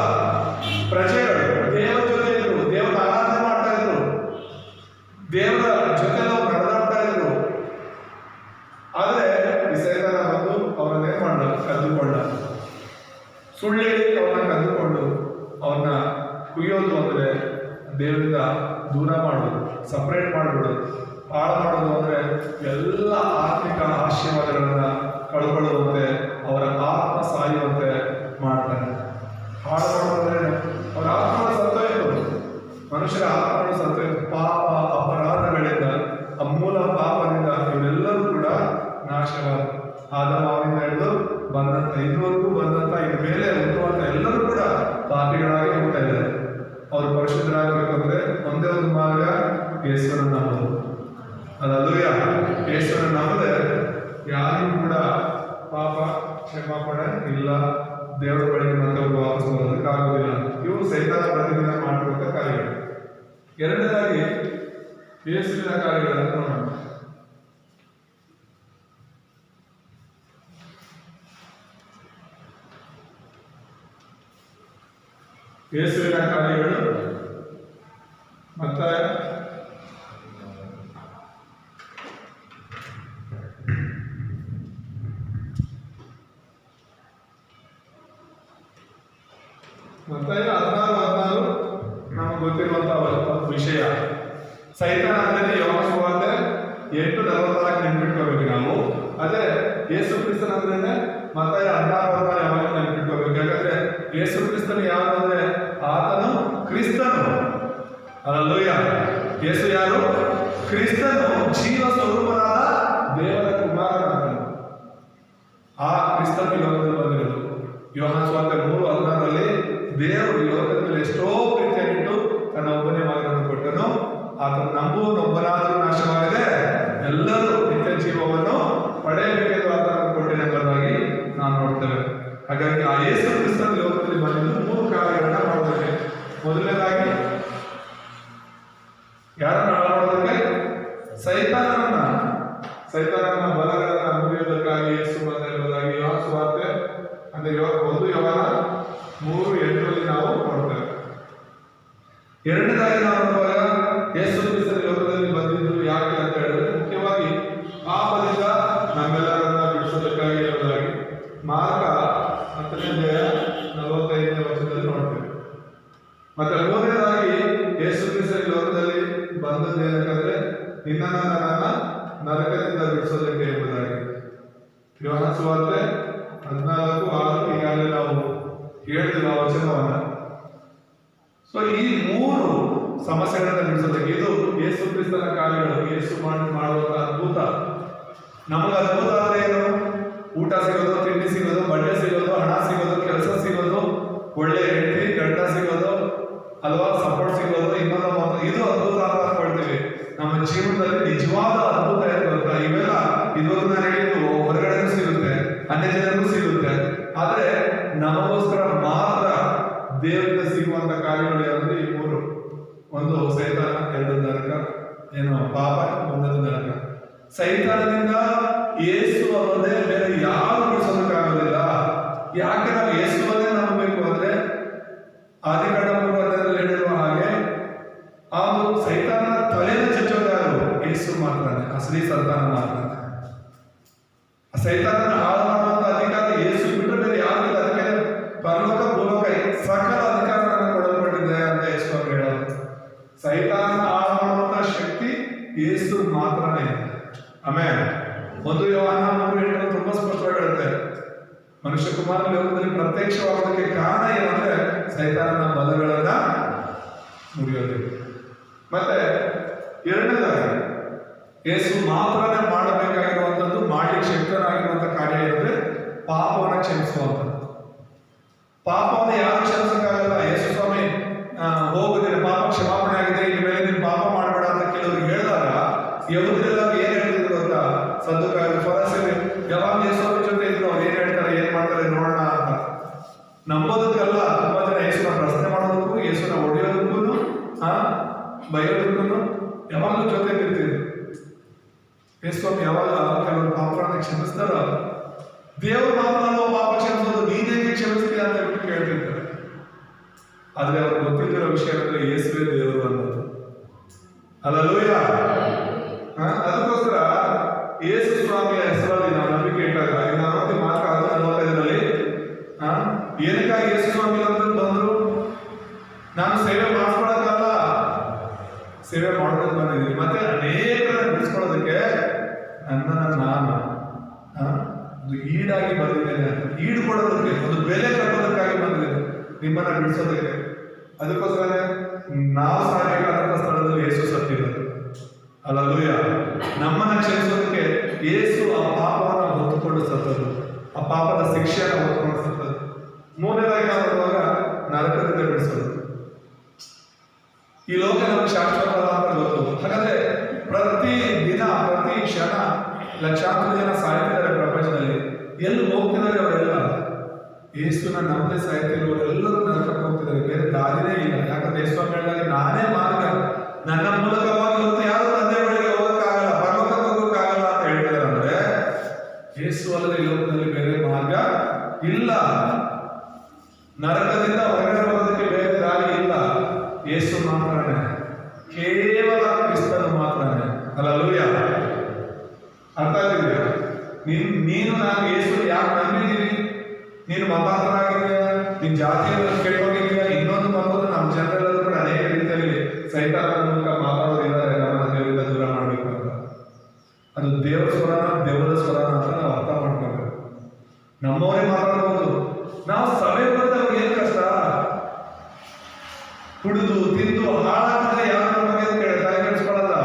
ಪ್ರಜೆಗಳು ದೇವರ ಜೊತೆ ಇದ್ರು, ದೇವರ ಆರಾಧನೆ ಮಾಡ್ತಾ ಇದ್ರು, ದೇವರ ಜೊತೆ ನಾವು ನಡೆದಾಡ್ತಾ ಇದ್ರು. ಆದ್ರೆ ಈ ಸೈತಾನ ಬಂದು ಅವ್ರನ್ನ ಏನ್ ಮಾಡ ಕದ್ದುಕೊಂಡ, ಸುಳ್ಳು ಹೇಳಿ ಅವ್ರನ್ನ ಕದ್ದುಕೊಂಡು ಅವ್ರನ್ನ ಕುಯ್ಯೋದು ಅಂದ್ರೆ ದೇವರಿಂದ ದೂರ ಮಾಡೋದು, ಸಪರೇಟ್ ಮಾಡಿಬಿಡೋದು. ಹಾಳು ಮಾಡೋದು ಅಂದ್ರೆ ಎಲ್ಲ ಆತ್ಮಿಕ ಆಶೀರ್ವಾದಗಳನ್ನ ಕಳ್ಕೊಳ್ಳುವಂತೆ, ಅವರ ಆತ್ಮ ಸಾಯುವಂತೆ ಮಾಡ್ತಾನೆ. ಹಾಳು ಮಾಡೋದಂದ್ರೆ ಅವರ ಆತ್ಮ ಸತ್ತೋಯ್ತು, ಮನುಷ್ಯರ ಆತ್ಮಗಳು ಸತ್ತೋಯ್ತು. ಪಾಪ ಅಪರಾಧಗಳಿಂದ, ಅಮೂಲ ಪಾಪದಿಂದ ಇವರೆಲ್ಲರೂ ಕೂಡ ನಾಶವಾದ. ಆದಮ ಅವನಿಂದ ಹಿಡಿದು ಬಂದಂತ ಇದುವರೆಗೂ ಬಂದಂತ ಇದ್ರ ಮೇಲೆ ಹುಟ್ಟುವಂತ ಎಲ್ಲರೂ ಕೂಡ ಪಾಪಿಗಳಾಗಿ ಹೋಗ್ತಾ ಇದ್ದಾರೆ. ಅವರು ಪರಿಶುದ್ಧರಾಗಬೇಕಂದ್ರೆ ಒಂದೇ ಒಂದು ಮಾರ್ಗ, ಯೇಸುವನ್ನು ನಂಬೋದು. ಅದಲ್ಲೂಯ, ಯೇಸುವನ್ನು ನಂಬದೆ ಯಾರಿಗೂ ಕೂಡ ಪಾಪ ಕ್ಷಮಾಪಣೆ ಇಲ್ಲ, ದೇವರ ಬಳಿಗೆ ಮತ್ತೊಬ್ಬರು ವಾಪಸ್ ಬರೋದಕ್ಕಾಗೋದಿಲ್ಲ. ಇವು ಸೈತಾನ ಪ್ರತಿದಿನ ಮಾಡಿರುವಂತ ಕಾರ್ಯಗಳು. ಎರಡನೇದಾಗಿ ಯೇಸುವಿನ ಕಾರ್ಯಗಳನ್ನು ನೋಡೋಣ. ಯೇಸುವಿನ ಕಾರ್ಯಗಳು ಮತ್ತಾಯ 16 ನಮಗೆ ಗೊತ್ತಿರುವಂತಹ ಒಂದು ವಿಷಯ. ಸೈತಾನ ಅಂದ್ರೆ ಯೋಹಾನ ಸುವಾರ್ತೆ 8:44 ನೆನ್ಪಿಟ್ಕೋಬೇಕು ನಾವು. ಅದೇ ಯೇಸು ಕ್ರಿಸ್ತನ ಅಂದ್ರೆ ಮತ್ತಾಯ 16 ಯಾವಾಗ ನೆನ್ಪಿಟ್ಕೋಬೇಕು. ಯಾಕಂದ್ರೆ ಯೇಸು ಕ್ರಿಸ್ತನು ಯಾರು ಅಂದ್ರೆ ಆತನು ಕ್ರಿಸ್ತನು. ಹಲ್ಲೆಲೂಯ. ಯೇಸು ಯಾರು? ಕ್ರಿಸ್ತನು, ಜೀವ ಸ್ವರೂಪನಾದ ದೇವರ ಕುಮಾರನಾದನು. ಆ ಕ್ರಿಸ್ತನು ಲೋಕದಲ್ಲಿ ಬಂದಿರೋದು. ಯೋಹಾನ ಸುವಾರ್ತೆ 3:16 ದೇವರು ಈ ಲೋಕದ ಮೇಲೆ ಎಷ್ಟೋ ಪ್ರೀತಿಯನ್ನಿಟ್ಟು ತನ್ನ ಒಬ್ಬನೇ ಮಗನನ್ನು ಕೊಟ್ಟನು. ಆತನು ನಂಬುವನೊಬ್ಬನಾದರೂ ನಾಶವಾಗದೆ ಎಲ್ಲರೂ ನಿತ್ಯ ಜೀವವನ್ನು ಪಡೆಯಬೇಕೆಂದು ಆತನನ್ನು ಕೊಟ್ಟಿದ್ದೆಂಬುದಾಗಿ ನಾವು ನೋಡ್ತೇವೆ. ಹಾಗಾಗಿ ಆ ಯೇಸು ಕ್ರಿಸ್ತನ ಲೋಕದಲ್ಲಿ ಬಂದಿದ್ದು 3 ಕಾರ್ಯಗಳನ್ನ ಮಾಡೋದಕ್ಕೆ. ಮೊದಲನೇದಾಗಿ ಯಾರನ್ನ ಮಾಡೋದಕ್ಕೆ? ಸೈತಾನನ ಬಲಗಳನ್ನ ಮುರಿಯೋದಕ್ಕಾಗಿ ಯೇಸು ಬಂದ ಎಂಬುದಾಗಿ ಯೋಹಾನ ಸುವಾರ್ತೆ ಅಂದ್ರೆ 1 ಯೋಹಾನ 3:8 ನಾವು ನೋಡ್ತೇವೆ. ಎರಡನೇದಾಗಿ ನಾವು ನೋಡುವಾಗ ಯೇಸು ಕ್ರಿಸ್ತನ ಲೋಕದಲ್ಲಿ ಬಂದಿದ್ದು ಯಾಕೆ ಅಂತ ಹೇಳಿದ್ರೆ ಮುಖ್ಯವಾಗಿ ಪಾಪದಿಂದ ನಮ್ಮೆಲ್ಲರನ್ನ ಬಿಡಿಸೋದಕ್ಕಾಗಿ ಎಂಬುದಾಗಿ ಮಾರ್ಕ 10:45 ನೋಡ್ತೇವೆ. ಮತ್ತೆ ಮೂರನೇದಾಗಿ ಯೇಸು ಕ್ರಿಸ್ತನ ಲೋಕದಲ್ಲಿ ಬಂದದ್ದು ಏನಂತಂದ್ರೆ ನಿನ್ನನ್ನ ನನ್ನನ್ನ ನರಕದಿಂದ ಬಿಡಿಸೋದಕ್ಕೆ ಎಂಬುದಾಗಿ. ಯೋಹಾನ ಸುವಾರ್ತೆ 14:6 ಈಗಾಗಲೇ ನಾವು ಹೇಳಿದ ವಚನವನ್ನ. ಸೊ ಈ 3 ಸಮಸ್ಯೆಗಳನ್ನ ಬಿಡಿಸೋದಕ್ಕೆ ಇದು ಯೇಸು ಕ್ರಿಸ್ತನ ಕಾರ್ಯಗಳು. ಯೇಸು ಮಾಡುವಂತಹ ಅದ್ಭುತ. ನಮಗೆ ಅದ್ಭುತ ಅಂದ್ರೆ ಏನು? ಊಟ ಸಿಗೋದು, ತಿಂಡಿ ಸಿಗೋದು, ಬಟ್ಟೆ ಸಿಗೋದು, ಹಣ ಸಿಗೋದು, ಕೆಲಸ ಸಿಗೋದು, ಒಳ್ಳೆ ಹೆಂಡತಿ ಗಂಡ ಸಿಗೋದು, ಹಲವಾರು ಸಪೋರ್ಟ್ ಸಿಗೋದು, ಇನ್ನೊಂದು ಇದು ಅದ್ಭುತ ಅಂತ ಅನ್ಕೊಳ್ತೀವಿ. ನಮ್ಮ ಜೀವನದಲ್ಲಿ ನಿಜವಾದ ಅದ್ಭುತ ಏನು ಗೊತ್ತಾ? ಇವೆಲ್ಲ ಇದುವರೆಗೂ ನಾನು ಹೇಳಿದ್ದು ಹೊರಗಡೆನೂ ಸಿಗುತ್ತೆ, ಅನ್ಯ ಜನರಿಗೂ ಸಿಗುತ್ತೆ. ಆದ್ರೆ ನಮಗೋಸ್ಕರ ಮಾತ್ರ ದೇವರಿಂದ ಸಿಗುವಂತ ಕಾರ್ಯಗಳು ಯಾವುದು? ಈ 3. ಒಂದು ಸೈತಾನ, 2 ನರಕ, ಏನು ಪಾಪ, 1 ನರಕ. ಸೈತಾನದಿಂದ ಯೇಸು ಅನ್ನೋದೇ ಬೇರೆ ಯಾರು ಬಿಡಿಸೋದಕ್ಕಾಗೋದಿಲ್ಲ. ಯಾಕೆ ನಾವು ಯೇಸುವನ್ನೇ ನಂಬಬೇಕು ಅಂದ್ರೆ ಆದಿಕಾಂಡ 3:10 ಹೇಳಿರುವ ಹಾಗೆ ಆ ಸೈತಾನನ ತಲೆನ ಚಚ್ಚೋದು ಯಾರು? ಯೇಸು ಮಾತ್ರನೇ, ಅಸಲಿ ಸಂತಾನ ಮಾತ್ರ. ಸೈತಾನನ ಹಾಳು ಮಾಡುವಂತ ಅಧಿಕಾರ ಯೇಸು ಬಿಟ್ಟರೆ ಬೇರೆ ಯಾರಿಲ್ಲ. ಅದಕ್ಕೆ ಪರಲೋಕ ಭೂಲೋಕ ಸಕಲ ಅಧಿಕಾರವನ್ನು ಕೊಡಲ್ಪಟ್ಟಿದೆ ಅಂತ ಯೇಸು ಅವರು ಹೇಳೋದು. ಸೈತಾನನ ಹಾಳು ಮಾಡುವಂತ ಶಕ್ತಿ ಯೇಸು ಮಾತ್ರನೇ. ಆಮೇಲೆ 1 ಯೋಹಾನ 3:8 ತುಂಬಾ ಸ್ಪಷ್ಟವಾಗಿ ಹೇಳುತ್ತೆ, ಮನುಷ್ಯ ಕುಮಾರ ಲೋಕದಲ್ಲಿ ಪ್ರತ್ಯಕ್ಷವಾಗೋದಕ್ಕೆ ಕಾರಣ ಏನಂದ್ರೆ ಸೈತಾನನ ಬಲಗಳನ್ನ ಮುರಿಯೋದು. ಮತ್ತೆ ಎರಡನೇದಾಗಿ ಯೇಸು ಮಾತ್ರನೇ ಮಾಡಬೇಕಾಗಿರುವಂಥದ್ದು, ಮಾಡ್ಲಿಕ್ಕೆ ಶಕ್ತನಾಗಿರುವಂತ ಕಾರ್ಯ ಇರುತ್ತೆ ಪಾಪವನ್ನು ಕ್ಷಮಿಸುವಂಥದ್ದು. ಪಾಪವನ್ನು ಯಾರು ಕ್ಷಮಿಸಕ್ಕಾಗಲ್ಲ. ಯೇಸು ಸ್ವಾಮಿ ಹೋಗುದಿಲ್ಲ, ಪಾಪ ಕ್ಷಮಾಪಣೆ ಆಗಿದೆ, ಇನ್ನು ಮೇಲೆ ನೀನು ಪಾಪ ಮಾಡಬೇಡ ಅಂತ ಕೆಲವರು ಹೇಳಿದಾಗ ಯಹೂದ್ಯರೆಲ್ಲ ಏನ್ ಹೇಳ್ತಿದ್ರು ಗೊತ್ತಾ? ಸದ್ದುಕಾಯರು, ಫರಿಸಾಯರು ಯಾವಾಗ ಯೇಸುವಿನ ಜೊತೆ ಇದ್ರು ಅವ್ರು ಏನ್ ಹೇಳ್ತಾರೆ, ಏನ್ ಮಾಡ್ತಾರೆ ನೋಡೋಣ ಅಂತ. ನಂಬೋದಕ್ಕಲ್ಲ, ತುಂಬಾ ಜನ ಯೇಸುನ ಪ್ರಶ್ನೆ ಮಾಡೋದಕ್ಕೂ, ಯೇಸುನ ಹೊಡೆಯೋದಕ್ಕೂ, ಬೈಯೋದಕ್ಕೂ ಯಾವಾಗಲೂ ಜೊತೆ ಇರ್ತಿದ್ರು. ಯೇಸು ಯಾವಾಗ ಕೆಲವರು ಪಾಪಗಳನ್ನು ಕ್ಷಮಿಸ್ತಾರ ದೇವರು ಮಾತ್ರ ನಾವು ಪಾಪ ಕ್ಷಮಿಸೋದು, ನೀನೇಗೆ ಕ್ಷಮಿಸ್ತೀಯ ಅಂತ ಹೇಳ್ಬಿಟ್ಟು ಕೇಳ್ತಿರ್ತಾರೆ. ಆದ್ರೆ ಅವ್ರಿಗೆ ಗೊತ್ತಿದ್ದಿರೋ ವಿಷಯ ಅಂದ್ರೆ ಯೇಸುವೇ ದೇವರು ಅನ್ನೋದು. ಹಲ್ಲೆಲೂಯಾ. ಅದಕ್ಕೋಸ್ಕರ ಯೇಸು ಸ್ವಾಮಿಯ ಹೆಸರಲ್ಲಿ ನಾವು ನಂಬಿಕೆ ಇಟ್ಟಾಗ ಈಗ ಮಾರ್ಕ 45ರಲ್ಲಿ ಏನಕ್ಕಾಗಿ ಯೇಸು ಸ್ವಾಮಿ ಅಂತ ಬಂದ್ರು? ನಾನು ಸೇವೆ ಮಾಡ್ಕೊಳಕ್ಕಲ್ಲ, ಸೇವೆ ಮಾಡೋದಕ್ಕೆ ಬಂದಿದ್ದೀನಿ. ಮತ್ತೆ ಅನೇಕರ ಬಿಡಿಸ್ಕೊಳ್ಳೋದಕ್ಕೆ ನನ್ನನ್ನು ನಾನು ಒಂದು ಈಡಾಗಿ ಬಂದಿದ್ದೇನೆ, ಈಡು ಕೊಡೋದಕ್ಕೆ, ಒಂದು ಬೆಲೆ ಕಟ್ಟೋದಕ್ಕಾಗಿ ಬಂದಿದ್ದೇನೆ, ನಿಮ್ಮನ್ನ ಬಿಡಿಸೋದಕ್ಕೆ. ಅದಕ್ಕೋಸ್ಕರ ನಾವು ಸಾಯಬೇಕಾದಂಥ ಸ್ಥಳದಲ್ಲಿ ಯೇಸು ಸತ್ತಿರೋದು. ಹಲ್ಲೆಲೂಯಾ. ನಮ್ಮನ್ನ ಕ್ಷಮಿಸೋದಕ್ಕೆ ಯೇಸು ಆ ಪಾಪವನ್ನು ಹೊತ್ತುಕೊಂಡು ಸತ್ತದ್ದು, ಆ ಪಾಪದ ಶಿಕ್ಷೆಯನ್ನು ಹೊತ್ತುಕೊಂಡು ಸತ್ತದ್ದು. ಮೂರನೇದಾಗಿ ನಾವು ನೋಡುವಾಗ ನರಕದಿಂದ ಬಿಡಿಸೋದು. ಈ ಲೋಕ ನಮಗೆ ಶಾಶ್ವತ ಅಂತ ಗೊತ್ತು. ಹಾಗಾದ್ರೆ ಪ್ರತಿ ದಿನ ಪ್ರತಿ ಕ್ಷಣ ಲಕ್ಷಾಂತರ ಜನ ಸಾಯ್ತಿದ್ದಾರೆ ಪ್ರಪಂಚದಲ್ಲಿ. ಎಲ್ಲಿ ಹೋಗ್ತಿದ್ದಾರೆ ಅವರೆಲ್ಲ? ಯೇಸುನ ನಮ್ಮದೇ ಸಾಯ್ತಿರುವವರೆಲ್ಲರೂ ನರಕಕ್ಕೆ ಹೋಗ್ತಿದ್ದಾರೆ, ಬೇರೆ ದಾರಿನೇ ಇಲ್ಲ. ಯಾಕಂದ್ರೆ ಯೇಸು ಹೇಳಿದಾಗ ನಾನೇ ಮಾರ್ಗ, ನನ್ನ ಮೂಲಕವಾಗಿ ಹೊರತು ಯಾರು ತಂದೆ ಬಳಿಗೆ ಹೋಗಕ್ಕಾಗಲ್ಲ, ಪರಲೋಕಕ್ಕೆ ಹೋಗಕ್ಕಾಗಲ್ಲ ಅಂತ ಹೇಳ್ತಿದ್ದಾರೆ. ಅಂದ್ರೆ ಯೇಸು ಅಲ್ಲದೆ ಈ ಲೋಕದಲ್ಲಿ ಬೇರೆ ಮಾರ್ಗ ಇಲ್ಲ. ನರಕದಿಂದ ಹೊರಗಡೆ ಬರೋದಕ್ಕೆ ಬೇರೆ ದಾರಿ ಇಲ್ಲ. ಯೇಸು ಮಾತ್ರನೇ, ಕೇವಲ ಕ್ರಿಸ್ತನು ಮಾತ್ರನೇ. ಹಲ್ಲೆಲೂಯಾ. ಅರ್ಥ ಆಗ್ತಿದೆಯಾ? ನೀನು ನಾನು ಯೇಸು ಯಾಕೆ ನಂಬಿದ್ದೀವಿ? ನೀನು ಮತಾಂತರ ಆಗಿದೆಯಾ, ನಿನ್ ಜಾತಿಯನ್ನು ಕೆಟ್ಟೋಗಿದೆಯಾ, ಇನ್ನೊಂದು ಮತ್ತೊಂದು. ನಮ್ಮ ಜನರೆಲ್ಲರೂ ಕೂಡ ಅನೇಕ ರೀತಿಯಲ್ಲಿ ಸೈತಾನನ ಮೂಲಕ ಮಾತಾಡೋದಿದ್ದಾರೆ, ನಮ್ಮನ್ನ ದೇವರಿಂದ ದೂರ ಮಾಡಬೇಕು ಅಂತ. ಅದು ದೇವರ ಸ್ವರನ ದೇವರ ಸ್ವರನ ಅಂತ ನಾವು ಅರ್ಥ ಮಾಡ್ಕೋಬೇಕು. ನಮ್ಮವರೇ ಮಾತಾಡ್ಬೋದು. ನಾವು ಸಭೆ ಬಂದವ್ರಿಗೆ ಏನ್ ಕಷ್ಟ? ಕುಡಿದು ತಿಂದು ಹಾಳಾಗಿದ್ರೆ ಯಾರು ನಮಗೆ ತಲೆ ಕೆಡಿಸ್ಕೊಳ್ಳಲ್ಲ.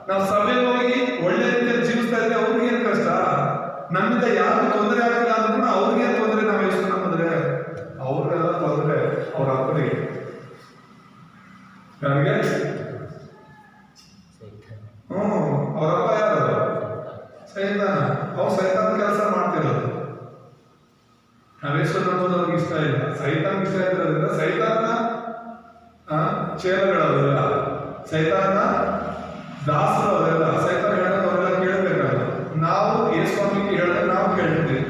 ನಾವು ಸಭೆಗೆ ಹೋಗಿ ಒಳ್ಳೆ ರೀತಿಯಲ್ಲಿ ಜೀವಿಸ್ತಾ ಇದ್ರೆ ಅವ್ರಿಗೆ ಏನ್ ಕಷ್ಟ? ನಮ್ಮಿಂದ ಯಾರು ತೊಂದರೆ ಆಗ್ತಿಲ್ಲ ಅಂದ್ರೂ ಕೂಡ ಅವ್ರಿಗೆ ತೊಂದರೆ. ನಾವು ಎಷ್ಟು ನಮ್ಮಂದ್ರೆ ಅವ್ರಿಗೆಲ್ಲ ತೊಂದರೆ ಅವ್ರ ಅಪ್ಪನಿಗೆ, ಯಾರಿಗೆ? ಅವರಪ್ಪ ಯಾರು? ಸೈತಾನ. ಅವ್ರು ಸೈತಾನ ಕೆಲಸ ಮಾಡ್ತಿರೋದು. ನಾವೆಷ್ಟು ನಂಬೋದು ಅವ್ರಿಗೆ ಇಷ್ಟ ಇಲ್ಲ. ಸೈತಾನ್ ಇಷ್ಟ ಇರೋದ್ರಿಂದ ಸೈತಾನ ಚೇಲಗಳವರೆಲ್ಲ, ಸೈತಾನ ದಾಸರು ಅವರೆಲ್ಲ, ಸೈತಾನ ಹೇಳಿದ್ರೆ ಅವರೆಲ್ಲ ಕೇಳಬೇಕಾದ್ರೆ ನಾವು ಯೇಸುಸ್ವಾಮಿಗೆ ಹೇಳಿದ್ರೆ ನಾವು ಕೇಳ್ತಿದ್ದೀವಿ,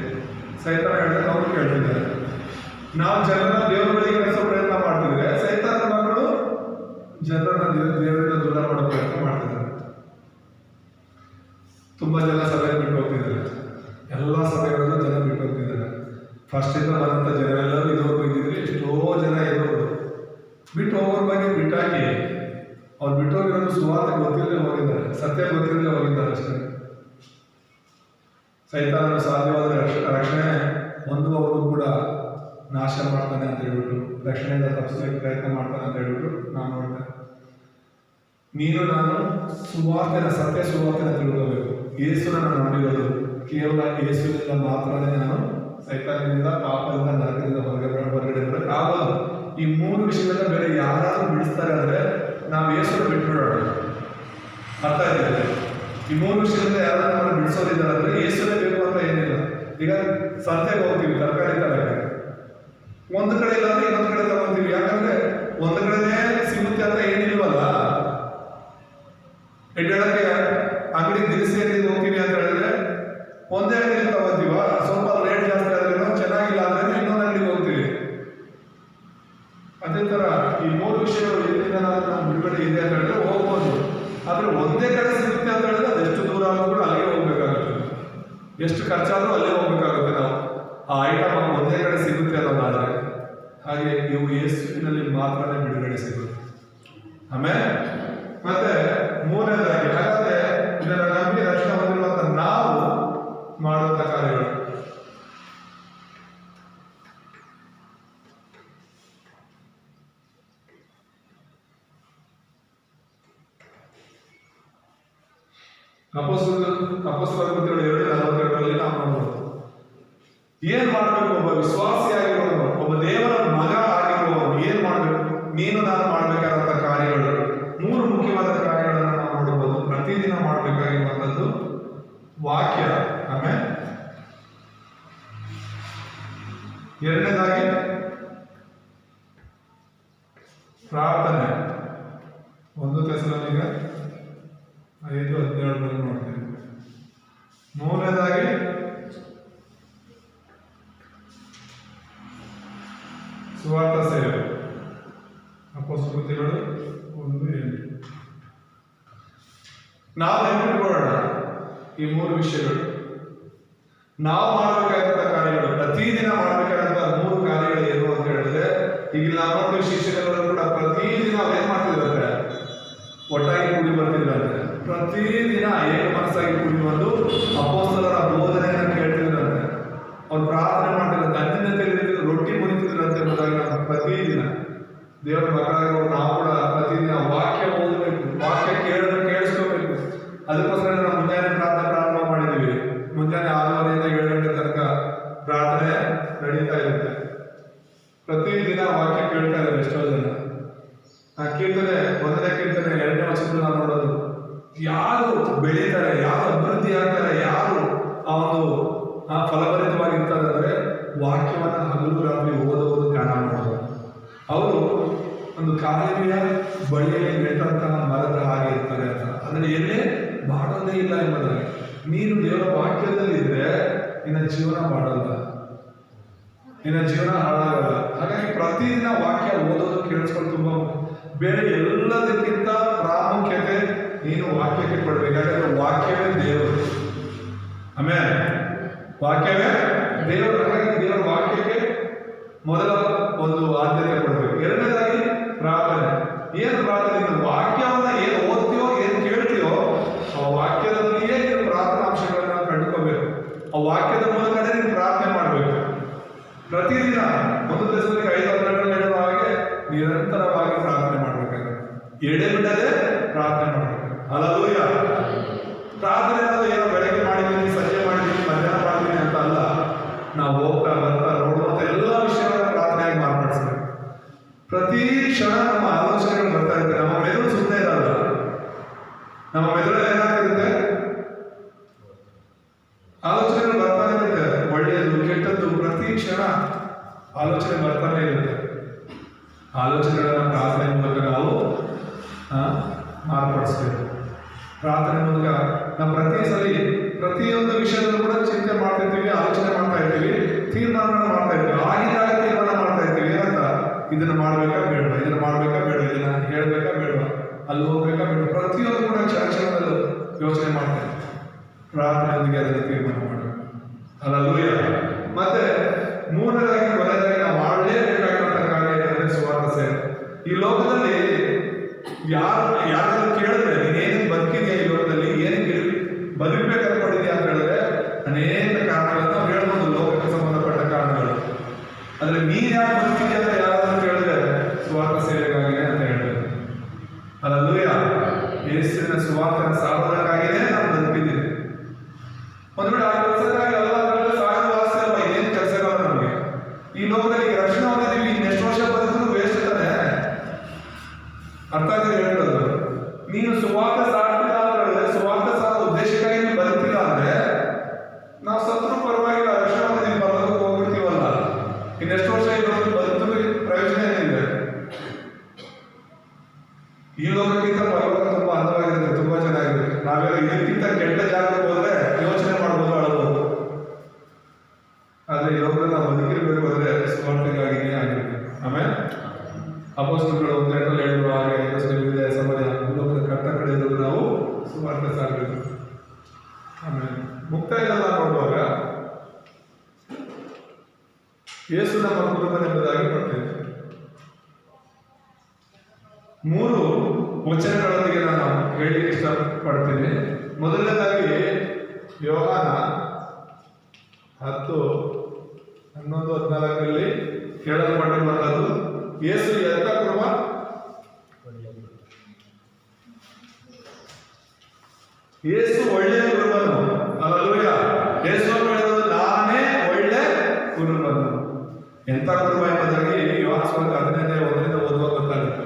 ಸೈತಾನ ಹೇಳಿದ್ರೆ ಅವರು ಕೇಳ್ತಿದ್ದಾರೆ. ನಾವು ಜನರನ್ನ ದೇವರ ಬಳಿಗೆ ನಡೆಸೋ ಪ್ರಯತ್ನ ಮಾಡ್ತಿದ್ರೆ ಸೈತಾನ ಮಕ್ಕಳು ಜನರನ್ನ ದೇವರಿಂದ ದೂರ ಮಾಡೋ ಪ್ರಯತ್ನ ಮಾಡ್ತಿದ್ದಾರೆ. ತುಂಬಾ ಜನ ಸಭೆ ಬಿಟ್ಟು ಹೋಗ್ತಿದ್ದಾರೆ. ಎಲ್ಲ ಸಭೆಗಳಲ್ಲೂ ಜನ ಬಿಟ್ಟು ಹೋಗ್ತಿದ್ದಾರೆ. ಫಸ್ಟ್ ಇಂದ ಬಂದಂತ ಜನರೆಲ್ಲರೂ ಇದುವರೆಗೂ ಇದ್ದಿದ್ರೆ ಎಷ್ಟೋ ಜನ ಇರೋರು ಬಿಟ್ಟು ಹೋಗೋರ ಬಗ್ಗೆ ಬಿಟ್ಟಾಕಿ ಅವ್ರು ಬಿಟ್ಟು ಹೋಗಿರೋದು ಸುವಾರ್ತೆ ಗೊತ್ತಿಲ್ಲದೆ ಹೋಗಿದ್ದಾರೆ, ಸತ್ಯ ಗೊತ್ತಿಲ್ಲದೆ ಹೋಗಿದ್ದಾರೆ ಅಷ್ಟೇ. ಸೈತಾನನು ಸಾಧ್ಯವಾದ ರಕ್ಷಣೆ ಹೊಂದುವವರು ಕೂಡ ನಾಶ ಮಾಡ್ತಾನೆ ಅಂತ ಹೇಳ್ಬಿಟ್ಟು, ರಕ್ಷಣೆಯಿಂದ ತಪ್ಪಿಸಲಿಕ್ಕೆ ಪ್ರಯತ್ನ ಮಾಡ್ತಾನೆ ಅಂತ ಹೇಳ್ಬಿಟ್ಟು ನಾವು ನೋಡ್ತೇವೆ. ನೀನು ನಾನು ಸುವಾರ್ತೆನ, ಸತ್ಯ ಸುವಾರ್ತೆನ ತಿಳ್ಕೋಬೇಕು. ಯೇಸುನ ನಾನು ನಂಬಿರೋದು ಕೇವಲ ಯೇಸುವಿನಿಂದ ಮಾತ್ರನೇ ನಾನು ಸೈತಾನದಿಂದ, ಪಾಪದಿಂದ, ನರಕದಿಂದ ಹೊರಗಡೆ ಬರೋಕ್ಕೆ ಆಗೋದು. ಈ ಮೂರು ವಿಷಯಗಳನ್ನ ಬೇರೆ ಯಾರಾದ್ರೂ ಬಿಡಿಸ್ತಾರೆ ಅಂದ್ರೆ ನಾವು ಯೇಸುನ ಬಿಟ್ಬಿಡೋಣ. ಅರ್ಥ ಆಯ್ತಿದೆ? ಈ ಮೂರು ವಿಷಯದಿಂದ ಯಾರಾದ್ರೂ ನಮ್ಮನ್ನು ಬಿಡಿಸೋದಿದ್ದಾರೆ ಅಂದ್ರೆ ಯೇಸುನೇ ಬೇಕು ಅಂತ ಏನಿಲ್ಲ. ಈಗ ಸಂತೆಗೆ ಹೋಗ್ತೀವಿ ತರಕಾರಿ ತರಕ್ಕೆ, ಒಂದು ಕಡೆ ಇಲ್ಲ ಅಂದ್ರೆ ಇನ್ನೊಂದು ಕಡೆ ತಗೊಂತೀವಿ. ಯಾಕಂದ್ರೆ ಒಂದು ಕಡೆನೇ ಸಿಗುತ್ತೆ ಅಂತ ಏನಿಲ್ವಲ್ಲ. ಹೇಳಕ್ಕೆ ಅಂಗಡಿ ದಿನಸಿ ಅಂಗಡಿ ಹೋಗ್ತೀವಿ ಅಂತ ಹೇಳಿದ್ರೆ ಒಂದೇ ಅಂಗಡಿ ತಗೋತೀವ, ಸ್ವಲ್ಪ ರೇಟ್ ಜಾಸ್ತಿ ಆದ್ರೇನೋ, ಚೆನ್ನಾಗಿಲ್ಲ ಅಂದ್ರೆ ಇನ್ನೊಂದು ಅಂಗಡಿಗೆ ಹೋಗ್ತೀವಿ. ಅದೇ ತರ ಈ ಮೂರು ವಿಷಯಗಳು ಎಲ್ಲಿಂದ ನಾವು ಬಿಡುಗಡೆ ಇದೆ ಅಂತ ಹೇಳಿದ್ರೆ ಹೋಗ್ಬೋದು. ಆದ್ರೆ ಒಂದೇ ಕಡೆ ಸಿಗುತ್ತೆ ಅಂತ ಹೇಳಿದ್ರೆ ಅದೆಷ್ಟು ದೂರ ಆದ್ರೂ ಕೂಡ ಅಲ್ಲಿಗೆ ಹೋಗ್ಬೇಕಾಗುತ್ತೆ, ಎಷ್ಟು ಖರ್ಚಾದ್ರೂ ಅಲ್ಲೇ ಹೋಗ್ಬೇಕಾಗುತ್ತೆ. ನಾವು ಆ ಐಟಮ್ ಒಂದೇ ಕಡೆ ಸಿಗುತ್ತೆ ಅನ್ನೋದಾದ್ರೆ, ಹಾಗೆ ಇವು ಯೇಸುವಿನಲ್ಲಿ ಮಾತ್ರನೇ ಬಿಡುಗಡೆ ಸಿಗುತ್ತೆ. ಆಮೇಲೆ ಮತ್ತೆ ಮೂರನೇದಾಗಿ, ಹಾಗಾದ್ರೆ ಇದನ್ನ ನಂಬಿ ರಕ್ಷಣೆ ಹೊಂದಿರುವಂತ ನಾವು ಮಾಡುವಂತ ಕಾರ್ಯಗಳು. ಅಪೊಸ್ತಲರ ಕೃತ್ಯಗಳು 2:42 ನಾವು ನೋಡಬಹುದು. ಏನ್ ಮಾಡ್ಬೇಕು? ಒಬ್ಬ ವಿಶ್ವಾಸಿಯಾಗಿರೋನು, ಒಬ್ಬ ದೇವರ ಮಗ ಆಗಿರುವವನು ಏನ್ ಮಾಡ್ಬೇಕು? ನೀನು ನಾನು ಮಾಡ್ಬೇಕಾದಂತ ಕಾರ್ಯಗಳು, ಮೂರು ಮುಖ್ಯವಾದ ಕಾರ್ಯಗಳನ್ನು ನಾವು ನೋಡಬಹುದು. ಪ್ರತಿದಿನ ಮಾಡಬೇಕಾಗಿರುವಂತದ್ದು ವಾಕ್ಯ, ಆಮೇಲೆ ಎರಡನೇದಾಗಿ ಪ್ರಾರ್ಥನೆ, 1 ಥೆಸಲೋನಿಕ 5:17 ನೋಡ್ತೀವಿ. ಮೂರನೇದಾಗಿ ಅಪೊಸ್ತಲಕೃತ್ಯಗಳು 1:8. ನಾವು ನೆನಪಿಟ್ಕೊಳ್ಳೋಣ ಈ 3 ವಿಷಯಗಳು. ನಾವು ಮಾಡಬೇಕಾದಂತಹ ಕಾರ್ಯಗಳು, ಪ್ರತಿದಿನ ಮಾಡಬೇಕಾದಂತಹ 3 ಕಾರ್ಯಗಳು ಏನು ಅಂತ ಹೇಳಿದ್ರೆ, ಈಗ ನಾವು ನೋಡ್ತೀವಿ ಶಿಷ್ಯರೆಲ್ಲರೂ ಕೂಡ ಪ್ರತಿದಿನ ಅವ್ರೇನ್ ಮಾಡ್ತಿದ್ರಂತೆ, ಒಟ್ಟಾಗಿ ಕೂಡಿ ಬರ್ತಿದ್ರಂತೆ. ಪ್ರತಿದಿನ ಏಕ ಮನಸ್ಸಾಗಿ ಕೂಡಿ ಬಂದು ಅಪೊಸ್ತಲರ ಬೋಧನೆಯನ್ನು ಕೇಳ್ತಿದ್ರಂತೆ. ಅವ್ರು ಪ್ರಾರ್ಥನೆ ಮಾಡ್ತಿದ್ರಂತೆ, ಅನ್ಯೋನ್ಯತೆಯಲ್ಲಿ ರೊಟ್ಟಿ ಮುರಿತಿದ್ರಂತೆ ಎಂಬುದಾಗಿ ನಾವು ಪ್ರತಿದಿನ ದೇವರ ಮಕ್ಕಳಾಗಿ ನಾವು ಕೂಡ ಪ್ರತಿದಿನ ವಾಕ್ಯ ಓದಬೇಕು, ವಾಕ್ಯ ಕೇಳಿಸ್ಕೋಬೇಕು. ಅದಕ್ಕೋಸ್ಕರ ನಾವು ಮುಂಜಾನೆ ಪ್ರಾರ್ಥನೆ ಪ್ರಾರಂಭ ಮಾಡಿದ್ದೀವಿ. ಮುಂಜಾನೆ 6:30 7 ಗಂಟೆ ತನಕ ಪ್ರಾರ್ಥನೆ ನಡೀತಾ ಇರುತ್ತೆ. ಪ್ರತಿದಿನ ವಾಕ್ಯ ಕೇಳ್ತಾ ಇದ್ದಾರೆ ಎಷ್ಟೋ ಜನ. ಆ ಕೀರ್ತನೆ, 1ನೇ ಕೀರ್ತನೆ 2ನೇ ವಚನದಲ್ಲಿ ನಾವು ನೋಡೋದು, ಯಾರು ಬೆಳೀತಾರೆ, ಯಾರು ಅಭಿವೃದ್ಧಿ ಆಗ್ತಾರೆ, ಯಾರು ಆ ಒಂದು ಫಲಭರಿತವಾಗಿರ್ತಾರೆ ಅಂದರೆ ವಾಕ್ಯವನ್ನು ಹಗಲು ರಾತ್ರಿ ಓದೋದು, ಧ್ಯಾನ ಮಾಡೋದು. ಅವರು ಒಂದು ಕಾಲುವೆಯ ಬಳ್ಳಿಯಲ್ಲಿ ನೆಟ್ಟಂತಹ ಮರದ ಹಾಗೆ ಇರ್ತಾರೆ ಅಂತ. ಅದನ್ನು ಎಲ್ಲೇ ಮಾಡೋದೇ ಇಲ್ಲ ಎಂಬುದಾಗಿ. ನೀನು ದೇವರ ವಾಕ್ಯದಲ್ಲಿ ಇದ್ರೆ ನಿನ್ನ ಜೀವನ ಮಾಡಲ್ಲ, ನಿನ್ನ ಜೀವನ ಹಾಳಾಗಲ್ಲ. ಹಾಗಾಗಿ ಪ್ರತಿದಿನ ವಾಕ್ಯ ಓದೋದು ಕೇಳಿಸ್ಕೊಂಡು ತುಂಬ ಬೇರೆ ಎಲ್ಲದಕ್ಕಿಂತ ಪ್ರಾಮುಖ್ಯತೆ ನೀನು ವಾಕ್ಯಕ್ಕೆ ಕೊಡಬೇಕು. ಯಾಕಂದ್ರೆ ವಾಕ್ಯವೇ ದೇವರು. ಆಮೇಲೆ ವಾಕ್ಯವೇ ದೇವರು. ಹಾಗಾಗಿ ದೇವರ ವಾಕ್ಯಕ್ಕೆ ಮೊದಲ ಒಂದು ಆದ್ಯತೆ ಕೊಡಬೇಕು. ಎರಡನೇದಾಗಿ ಪ್ರಾರ್ಥನೆ. ಏನು ಪ್ರಾರ್ಥನೆ? ನೀನು ವಾಕ್ಯವನ್ನ ಏನು ಓದ್ತೀಯೋ, ಏನು ಕೇಳ್ತೀಯೋ, ಆ ವಾಕ್ಯದಲ್ಲಿಯೇ ನೀನು ಪ್ರಾರ್ಥನಾಂಶಗಳನ್ನು ಕಂಡುಕೋಬೇಕು. ಆ ವಾಕ್ಯದ ಮೂಲಕನೇ ನೀನು ಪ್ರಾರ್ಥನೆ ಮಾಡಬೇಕು. ಪ್ರತಿದಿನ 1 ದಿವಸಕ್ಕೆ 5 ಹೇಳುವ ಹಾಗೆ ನಿರಂತರವಾಗಿ ಪ್ರಾರ್ಥನೆ ಮಾಡಬೇಕಾಗುತ್ತೆ. ಎಡೆಬಿಡದೆ ಪ್ರಾರ್ಥನೆ ಮಾಡಬೇಕು. ಹಲ್ಲೆಲೂಯಾ. ಪ್ರಾರ್ಥನೆ ಅನ್ನೋದು ಏನೋ ಬೆಳಗ್ಗೆ ಮಾಡಿದ್ದೀನಿ, ಸಂಜೆ ಮಾಡಿದ್ದೀನಿ, ಮಧ್ಯಾಹ್ನ ಮಾಡಿದ್ದೀನಿ ಅಂತ ಅಲ್ಲ. ನಾವು ಹೋಗ್ತಾ ಬರ್ತಾ ನೋಡುವಂಥ ಎಲ್ಲ ವಿಷಯಗಳನ್ನು ಪ್ರಾರ್ಥನೆಯಾಗಿ ಮಾರ್ಪಡಿಸ್ಬೇಕು. ಪ್ರತಿ ಕ್ಷಣ ನಮ್ಮ ಆಲೋಚನೆಗಳು ಬರ್ತಾ ಇರ್ತವೆ. ನಮ್ಮ ಮೆದುಳು ಸುಮ್ಮನೆ ಇರಲ್ಲ. ನಮ್ಮ ಮೆದುಳಲ್ಲಿ ಏನಾಗ್ತಿರುತ್ತೆ, ಆಲೋಚನೆಗಳು ಬರ್ತಾನೆ ಇರುತ್ತೆ. ಒಳ್ಳೆಯದು ಕೆಟ್ಟದ್ದು ಪ್ರತಿ ಕ್ಷಣ ಆಲೋಚನೆ ಬರ್ತಾನೆ ಇರುತ್ತೆ. ಆಲೋಚನೆಗಳನ್ನ ಪ್ರಾರ್ಥನೆ ಮೂಲಕ ನಾವು ಮಾರ್ಪಡಿಸ್ಬೇಕು. ಪ್ರಾರ್ಥನೆ ಮೂಲಕ ನಾವು ಪ್ರತಿಯೊಂದು ವಿಷಯದಲ್ಲೂ ಕೂಡ ಚಿಂತೆ ಮಾಡ್ತಿರ್ತೀವಿ, ಆಲೋಚನೆ ಮಾಡ್ತಾ ಇರ್ತೀವಿ, ತೀರ್ಮಾನಗಳನ್ನು ಮಾಡ್ತಾ ಇರ್ತೀವಿ. ಆಗಿದ್ದಾಗ ತೀರ್ಮಾನ ಮಾಡ್ತಾ ಇರ್ತೀವಿ. ಏನಂತ, ಇದನ್ನ ಮಾಡ್ಬೇಕಾ ಬೇಡ, ಇದನ್ನ ಮಾಡ್ಬೇಕಾ ಬೇಡ, ಇದನ್ನ ಹೇಳ್ಬೇಕಾ ಬೇಡ, ಅಲ್ಲಿ ಹೋಗ್ಬೇಕಾ ಬೇಡ, ಪ್ರತಿಯೊಂದು ಕೂಡ ಕ್ಷಣದಲ್ಲೂ ಯೋಚನೆ ಮಾಡ್ತೇವೆ. ಪ್ರಾರ್ಥನೆಯೊಂದಿಗೆ ಅದನ್ನು ತೀರ್ಮಾನ ಮಾಡಬೇಕು. ಹಲ್ಲೆಲೂಯಾ. ಮತ್ತೆ 3ನೇದಾಗಿ ಕೊನೆಯದಾಗಿ ನಾವು ಮಾಡಲೇಬೇಕಾಗಿರುವಂತಹ ಕಾರ್ಯ ಏನಂದ್ರೆ ಸುವಾರ್ತೆ ಸೇವೆ. ಈ ಲೋಕದಲ್ಲಿ ಯಾರಾದ್ರೂ ಕೇಳಿದ್ರೆ ನೀನೇನು ಬದುಕಿದೆಯಾ, ಈ ಲೋಕದಲ್ಲಿ ಏನಕ್ಕೆ ಬದುಕಬೇಕು ಅನ್ಕೊಂಡಿದ್ಯಾ ಅಂತ ಹೇಳಿದ್ರೆ ಅನೇಕ ಕಾರಣಗಳನ್ನು ನಾವು ಹೇಳ್ಬೋದು, ಲೋಕಕ್ಕೆ ಸಂಬಂಧಪಟ್ಟ ಕಾರಣಗಳು. ಆದ್ರೆ ನೀನ್ ಯಾಕೆ ಬದುಕಿದ್ಯಾ ಅಂತ ಯಾರಾದ್ರೂ ಕೇಳಿದ್ರೆ ಸುವಾರ್ತೆ ಸೇವೆಗಾಗಿದೆ ಅಂತ ಹೇಳ್ಬೇಕು. ಹಲ್ಲೆಲೂಯಾ. ಯೇಸುವಿನ ಸುವಾರ್ತೆಯನ್ನು ಸಾರೋದಕ್ಕಾಗಿಯೇ ನಾವು ಬದುಕಿದ್ದೀವಿ. ಒಂದು ವೇಳೆ ಆ ಕೆಲಸಕ್ಕಾಗಿ ಎಲ್ಲ ಸಾಯೋದು ವಾಸ್ತೆ ಅಲ್ವಾ, ಇನ್ನೇನು ಕೆಲಸಗಳು ನಮಗೆ ಈ ಲೋಕದಲ್ಲಿ ರಕ್ಷಣೆ ಹೊಂದಿದ್ದೀವಿ. ಇನ್ನೆಷ್ಟು ವರ್ಷ ಬದುಕಿದ್ರು ವೇಸ್ಟ್ ತಾನೆ. ಅರ್ಥ ಆಗ್ತದೆ ಹೇಳೋದು. ನೀನು ಸುವಾರ್ತೆ ಸಾರ್ತಿಲ್ಲ ಅಂತ ಹೇಳಿದ್ರೆ, ಸುವಾರ್ತೆ ಸಾರೋ ಉದ್ದೇಶಕ್ಕಾಗಿ ನೀವು ಬದುಕಿಲ್ಲ ಅಂದ್ರೆ ನಾವು ಸತ್ರು ಪರವಾಗಿಲ್ಲ, ರಕ್ಷಣೆ ಹೊಂದಿದ್ದೀವಿ, ಬರೋದಕ್ಕೆ ಹೋಗ್ಬಿಡ್ತೀವಲ್ಲ. ಇನ್ನೆಷ್ಟು ವರ್ಷ ಇರೋದು ಬದುಕಿದ್ರೆ ಪ್ರಯೋಜನ ಏನಿದೆ? ಈ ಲೋಕಕ್ಕಿಂತ ಪರಲೋಕ ತುಂಬಾ ಅಂದವಾಗಿರುತ್ತೆ, ತುಂಬಾ ಚೆನ್ನಾಗಿರುತ್ತೆ. ನಾವೆಲ್ಲ ಇದಕ್ಕಿಂತ ಕೆಟ್ಟ ಜಾಗಕ್ಕೆ ಹೋದ್ರೆ ಯೋಚನೆ ಮಾಡ್ಬೋದು, ಅಳಬಹುದು. ಆದ್ರೆ ಈ ಲೋಕದಲ್ಲಿ ನಾವು ಬದುಕಿರ್ಬೇಕು ಅಂದ್ರೆ ಸುವಾರ್ತೆಗಾಗಿಯೇ ಆಗಿರ್ಬೇಕು. ಆಮೇಲೆ ಅಪೊಸ್ತಲರು 1:8 ಹೇಳಿರುವ ಹಾಗೆ ವಿವಿಧ ಸಮಯ ಲೋಕದ ಕಟ್ಟ ಕಡೆ ನಾವು ಸುವಾರ್ತೆ ಸಾರಬೇಕು. ಆಮೇಲೆ ಮುಕ್ತಾಯದಲ್ಲ ನೋಡುವಾಗ ಯೇಸು ನಮ್ಮ ಕುಟುಂಬನೆಂಬುದಾಗಿ ನೋಡ್ತೇವೆ. 3 ವಚನಗಳೊಂದಿಗೆ ನಾನು ಹೇಳಿ ಇಷ್ಟಪಡ್ತೀನಿ. ಮೊದಲನೇದಾಗಿ ಯೋಹಾನ 10:11-14 ಹೇಳಲ್ಪಟ್ಟಿರುವಂಥದ್ದು, ಯೇಸು ಎಂತ ಕುರುಬ? ಯೇಸು ಒಳ್ಳೆಯ ಕುರುಬನು. ಹಲ್ಲೆಲೂಯಾ. ಯೇಸು ಹೇಳೋದು ನಾನೇ ಒಳ್ಳೆ ಕುರುಬನು. ಎಂತ ಕುರುಬ ಎಂಬುದಾಗಿ ಯೋಹಾನ ಸುವಾರ್ತೆ 15:1 ಓದುವಾಗ ಗೊತ್ತಾಗುತ್ತೆ.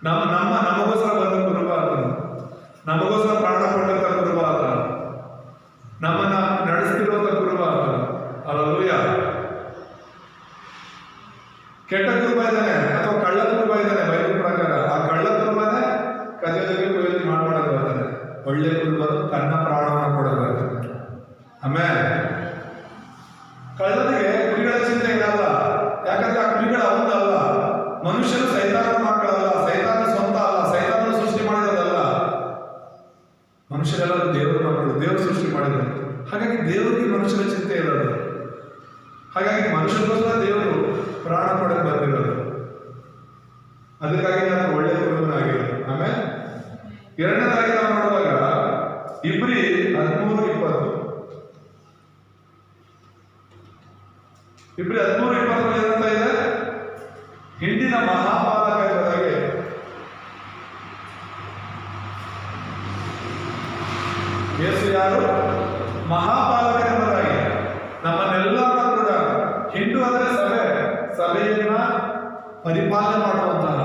ನಮಗೋಸ್ಕರ ಬಂದ ಕುರುಬ ಆತನು, ನಮಗೋಸ್ಕರ ಪ್ರಾಣ ಕೊಟ್ಟಂತ ಕುರುಬ ಆತನು, ನಮ್ಮನ್ನ ನಡೆಸ್ತಿರುವಂತ ಕುರುಬ ಆತನು. ಹಲ್ಲೆಲೂಯಾ. ಕೆಟ್ಟ ಕುರುಬ ಇದ್ದಾನೆ ಅಥವಾ ಕಳ್ಳ ಕುರುಬ ಇದ್ದಾನೆ ಬೈಬಲ್ ಪ್ರಕಾರ. ಆ ಕಳ್ಳ ಕುರುಬನೇ ಕದಿಯೋದಕ್ಕೆ ಪ್ರಯೋಜನ ಮಾಡ್ಕೊಡೋದು ಬರ್ತಾನೆ. ಒಳ್ಳೆ ಕುರುಬನು ತನ್ನ ಪ್ರಾಣವನ್ನು ಕೊಡೋದು ಬರ್ತಾನೆ. ಆಮೇಲೆ ಕಳ್ಳನಿಗೆ ಕುರಿಗಳ ಚಿಂತೆ ಇರಲ್ಲ. ಯಾಕೆ ಅಲ್ಲ, ದೇವರು ಮಕ್ಕಳು, ದೇವರು ಸೃಷ್ಟಿ ಮಾಡಿದ್ರು. ಹಾಗಾಗಿ ದೇವರಿಗೆ ಮನುಷ್ಯನ ಚಿಂತೆ ಇರೋದು. ಹಾಗಾಗಿ ಮನುಷ್ಯನಿಗೋಸ್ಕರ ದೇವರು ಪ್ರಾಣ ಪಡೆದು ಬಂದಿರೋದು. ಅದಕ್ಕಾಗಿ ನಾನು ಒಳ್ಳೆಯ ಕುರುಬನಾಗಿರೋದು. ಆಮೇಲೆ ಎರಡನೇದಾಗಿ ನಾವು ನೋಡುವಾಗ ಇಬ್ರಿ 13:20 ಇಬ್ರಿ 13:20 ಏನಂತ ಇದೆ? ಹಿಂದಿನ ಮಹಾಪಾಲಕ ಎಂಬುದಾಗಿ ಯೇಸು ಯಾರು? ಮಹಾಪಾಲಕ ಎಂಬುದಾಗಿ ನಮ್ಮನ್ನೆಲ್ಲರೂ ಕೂಡ, ಹಿಂಡು ಅಂದರೆ ಸಭೆಯನ್ನ ಪರಿಪಾಲನೆ ಮಾಡುವಂತಹ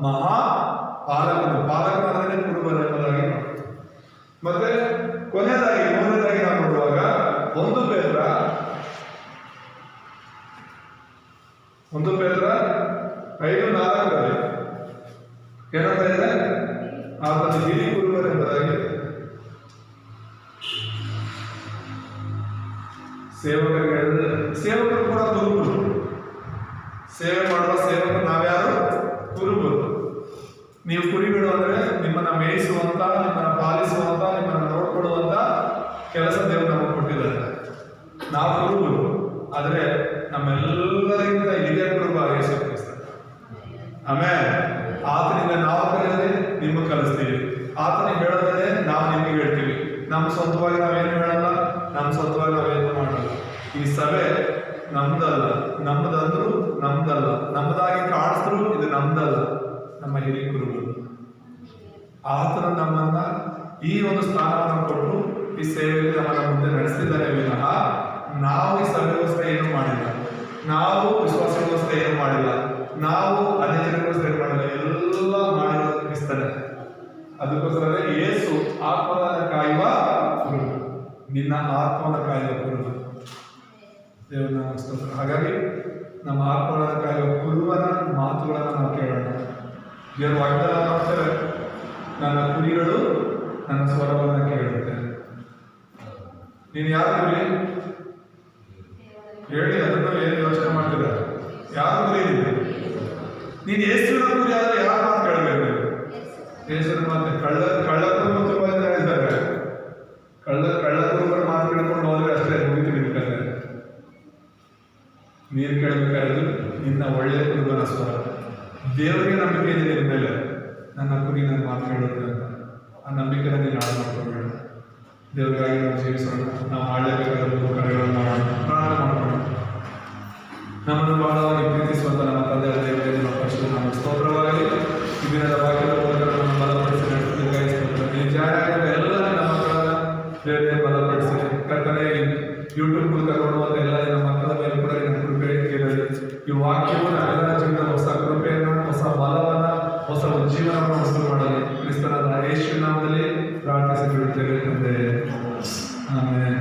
ಮಹಾಪಾಲಕನು, ಪಾಲಕನಾದರೆ ಕುರುಬರು ಎಂಬುದಾಗಿ. ಮತ್ತೆ ಕೊನೆಯದಾಗಿ ಮೂರನೇದಾಗಿ ನಾವು ನೋಡುವಾಗ 1 ಪೇತ್ರ 5:4 ಏನಂತ ಇದೆ? ಆತನ ಹಿರಿ ಕುರುಬರು ಎಂಬುದಾಗಿ. ಸೇವಕರು ಕೂಡ ಕುರುಬರು. ಸೇವೆ ಮಾಡುವ ಸೇವಕರು ನಾವ್ಯಾರು? ಕುರುಬರು. ನೀವು ಕುರಿಗಳು ಅಂದ್ರೆ ನಿಮ್ಮನ್ನ ಮೇಯಿಸುವಂತ, ನಿಮ್ಮನ್ನ ಪಾಲಿಸುವಂತ, ನಿಮ್ಮನ್ನ ನೋಡ್ಕೊಡುವಂತ ಕೆಲಸ ದೇವರು ನಮಗೆ ಕೊಟ್ಟಿದ್ದಾರೆ. ನಾವು ಕುರುಬರು. ಆದ್ರೆ ನಮ್ಮೆಲ್ಲರಿಗಿಂತ ಹಿರಿಯ ಕುರುಬ ಯೇಸು ಕ್ರಿಸ್ತ. ಆಮೇಲೆ ಆತನಿಂದ ನಾವು ಕಲಿಯದೆ ನಿಮಗೆ ಕಲಿಸ್ತೀವಿ, ಆತನಿಗೆ ಹೇಳೋದೇ ನಾವು ನಿಮಗೆ ಹೇಳ್ತೀವಿ. ನಮ್ಮ ಸ್ವಂತವಾಗಿ ನಾವೇನು ಹೇಳಲ್ಲ, ನಮ್ಮ ಸ್ವಂತವಾಗಿ ನಾವೇನು ಮಾಡಲ್ಲ. ಈ ಸಭೆ ನಮ್ದಲ್ಲ, ನಮ್ಮದಂದ್ರು ನಮ್ದಲ್ಲ, ನಮ್ಮದಾಗಿ ಕಾಣಿಸಿದ್ರು ಇದು ನಮ್ದಲ್ಲ, ನಮ್ಮ ಹಿರಿಯ ಕುರುಬರು. ಆತನು ನಮ್ಮನ್ನ ಈ ಒಂದು ಸ್ಥಾನವನ್ನು ಕೊಟ್ಟು ಈ ಸೇವೆಯಲ್ಲಿ ನಮ್ಮನ್ನ ಮುಂದೆ ನಡೆಸಿದ್ದಾರೆ ವಿನಃ ನಾವು ಈ ಸಭೆಗೋಸ್ಕರ ಏನು ಮಾಡಿಲ್ಲ, ನಾವು ವಿಶ್ವಾಸಗೋಸ್ಕರ ಏನು ಮಾಡಿಲ್ಲ, ನಾವು ಅನೇಕರಿಗೋಸ್ಕರ ಏನು ಮಾಡಿಲ್ಲ. ಎಲ್ಲ ಮಾಡಿರೋದು ಕ್ರಿಸ್ತನೇ. ಅದಕ್ಕೋಸ್ಕರ ಯೇಸು ಆತ್ಮನ ಕಾಯುವ ಕುರುಬ, ನಿನ್ನ ಆತ್ಮನ ಕಾಯುವ ಕುರುಬ. ದೇವರ ಸ್ತೋತ್ರ. ಹಾಗಾಗಿ ನಮ್ಮ ಆತ್ಮನ ಕಾಯುವ ಕುರುಬನ ಮಾತುಗಳನ್ನು ನಾವು ಕೇಳೋಣ. ದೇವರ ವಾಗ್ದಾನ ಮಾಡ್ತೇವೆ, ನನ್ನ ಕುರಿಗಳು ನನ್ನ ಸ್ವರವನ್ನು ಕೇಳುತ್ತೆ. ನೀನು ಯಾರು ಕುರಿ ಹೇಳಿ? ಅದನ್ನು ಏನು ಯೋಚನೆ ಮಾಡ್ತೀರ? ಯಾರು ಕುರಿ ನೀನು? ಯೇಸುವಿನ ಕುರಿ ಆದ್ರೆ ಯಾರು ಮಾತು ಕೇಳಬೇಕು? ಯೇಸುವಿನ ಮಾತು. ಕಳ್ಳರು ತುಂಬಾ ಜನ ಇದ್ದಾರೆ. ಕಳ್ಳ ಕುರುಬರು ಮಾತು ಕೇಳ್ಕೊಂಡು ಹೋದ್ರೆ ಅಷ್ಟೇ ಮುಗಿತು ನಿನ್ನ ಕತೆ. ನೀರು ಕೇಳಬೇಕಾದ್ರೆ ನಿನ್ನ ಒಳ್ಳೆಯ ಕುರುಬನ ಸ್ವರ. ದೇವರಿಗೆ ನಂಬಿಕೆ ಇದೆ ನಿನ್ನ ಮೇಲೆ, ನನ್ನ ಕುರಿ ನನ್ನ ಮಾತು ಕೇಳುತ್ತೆ ಅಂತ. ಆ ನಂಬಿಕೆನ ನೀನು ಹಾಳು ಮಾಡ್ಕೊಬೇಡ. ದೇವರಿಗಾಗಿ ನಾವು ಜೀವಿಸೋಣ. ನಾವು ಮಾಡಲೇಬೇಕಾದ ಕಾರ್ಯಗಳನ್ನು ಪ್ರಾರಂಭ ಮಾಡೋಣ. ನಮ್ಮನ್ನು ಬಹಳವಾಗಿ ಪ್ರೀತಿಸುವಂತ ನಮ್ಮ ತಂದೆಯ ದೇವರಿಗೆ ನಮ್ಮ ಪರಿಶುದ್ಧ ನಮ್ಮ ಸ್ತೋತ್ರವಾಗಲಿ. ಈ ದಿನದ ವಾಕ್ಯದ ಮೂಲಕ ನಮ್ಮ ಬಲಪಡಿಸಿ ನಡೆಸಬೇಕಾಗಿ ಸ್ತೋತ್ರ. ನೀವು ಜಾರಿಯಾದ ಎಲ್ಲ ನಮ್ಮ ಮಕ್ಕಳನ್ನ ದೇವರೇ ಬಲಪಡಿಸಿ. ಕರ್ತನೆ, ಯೂಟ್ಯೂಬ್ ಮೂಲಕ ನೋಡುವಂತ ಎಲ್ಲ ನಮ್ಮ ಮಕ್ಕಳ ಮೇಲೆ ಕೂಡ ನಿಮ್ಮ ಕೃಪೆ ಇರಲಿ. ಈ ವಾಕ್ಯವು ನಾವೆಲ್ಲರ ಜೀವನದ ಹೊಸ ಕೃಪೆಯನ್ನು, ಹೊಸ ಬಲವನ್ನ, ಹೊಸ ಜೀವನವನ್ನು ವಸೂಲು ಮಾಡಲಿ. ಕ್ರಿಸ್ತನಾದ ಯೇಸುವಿನ ನಾಮದಲ್ಲಿ ಪ್ರಾರ್ಥಿಸಿ ಬಿಡುತ್ತೇವೆ ತಂದೆ. ಆಮೇಲೆ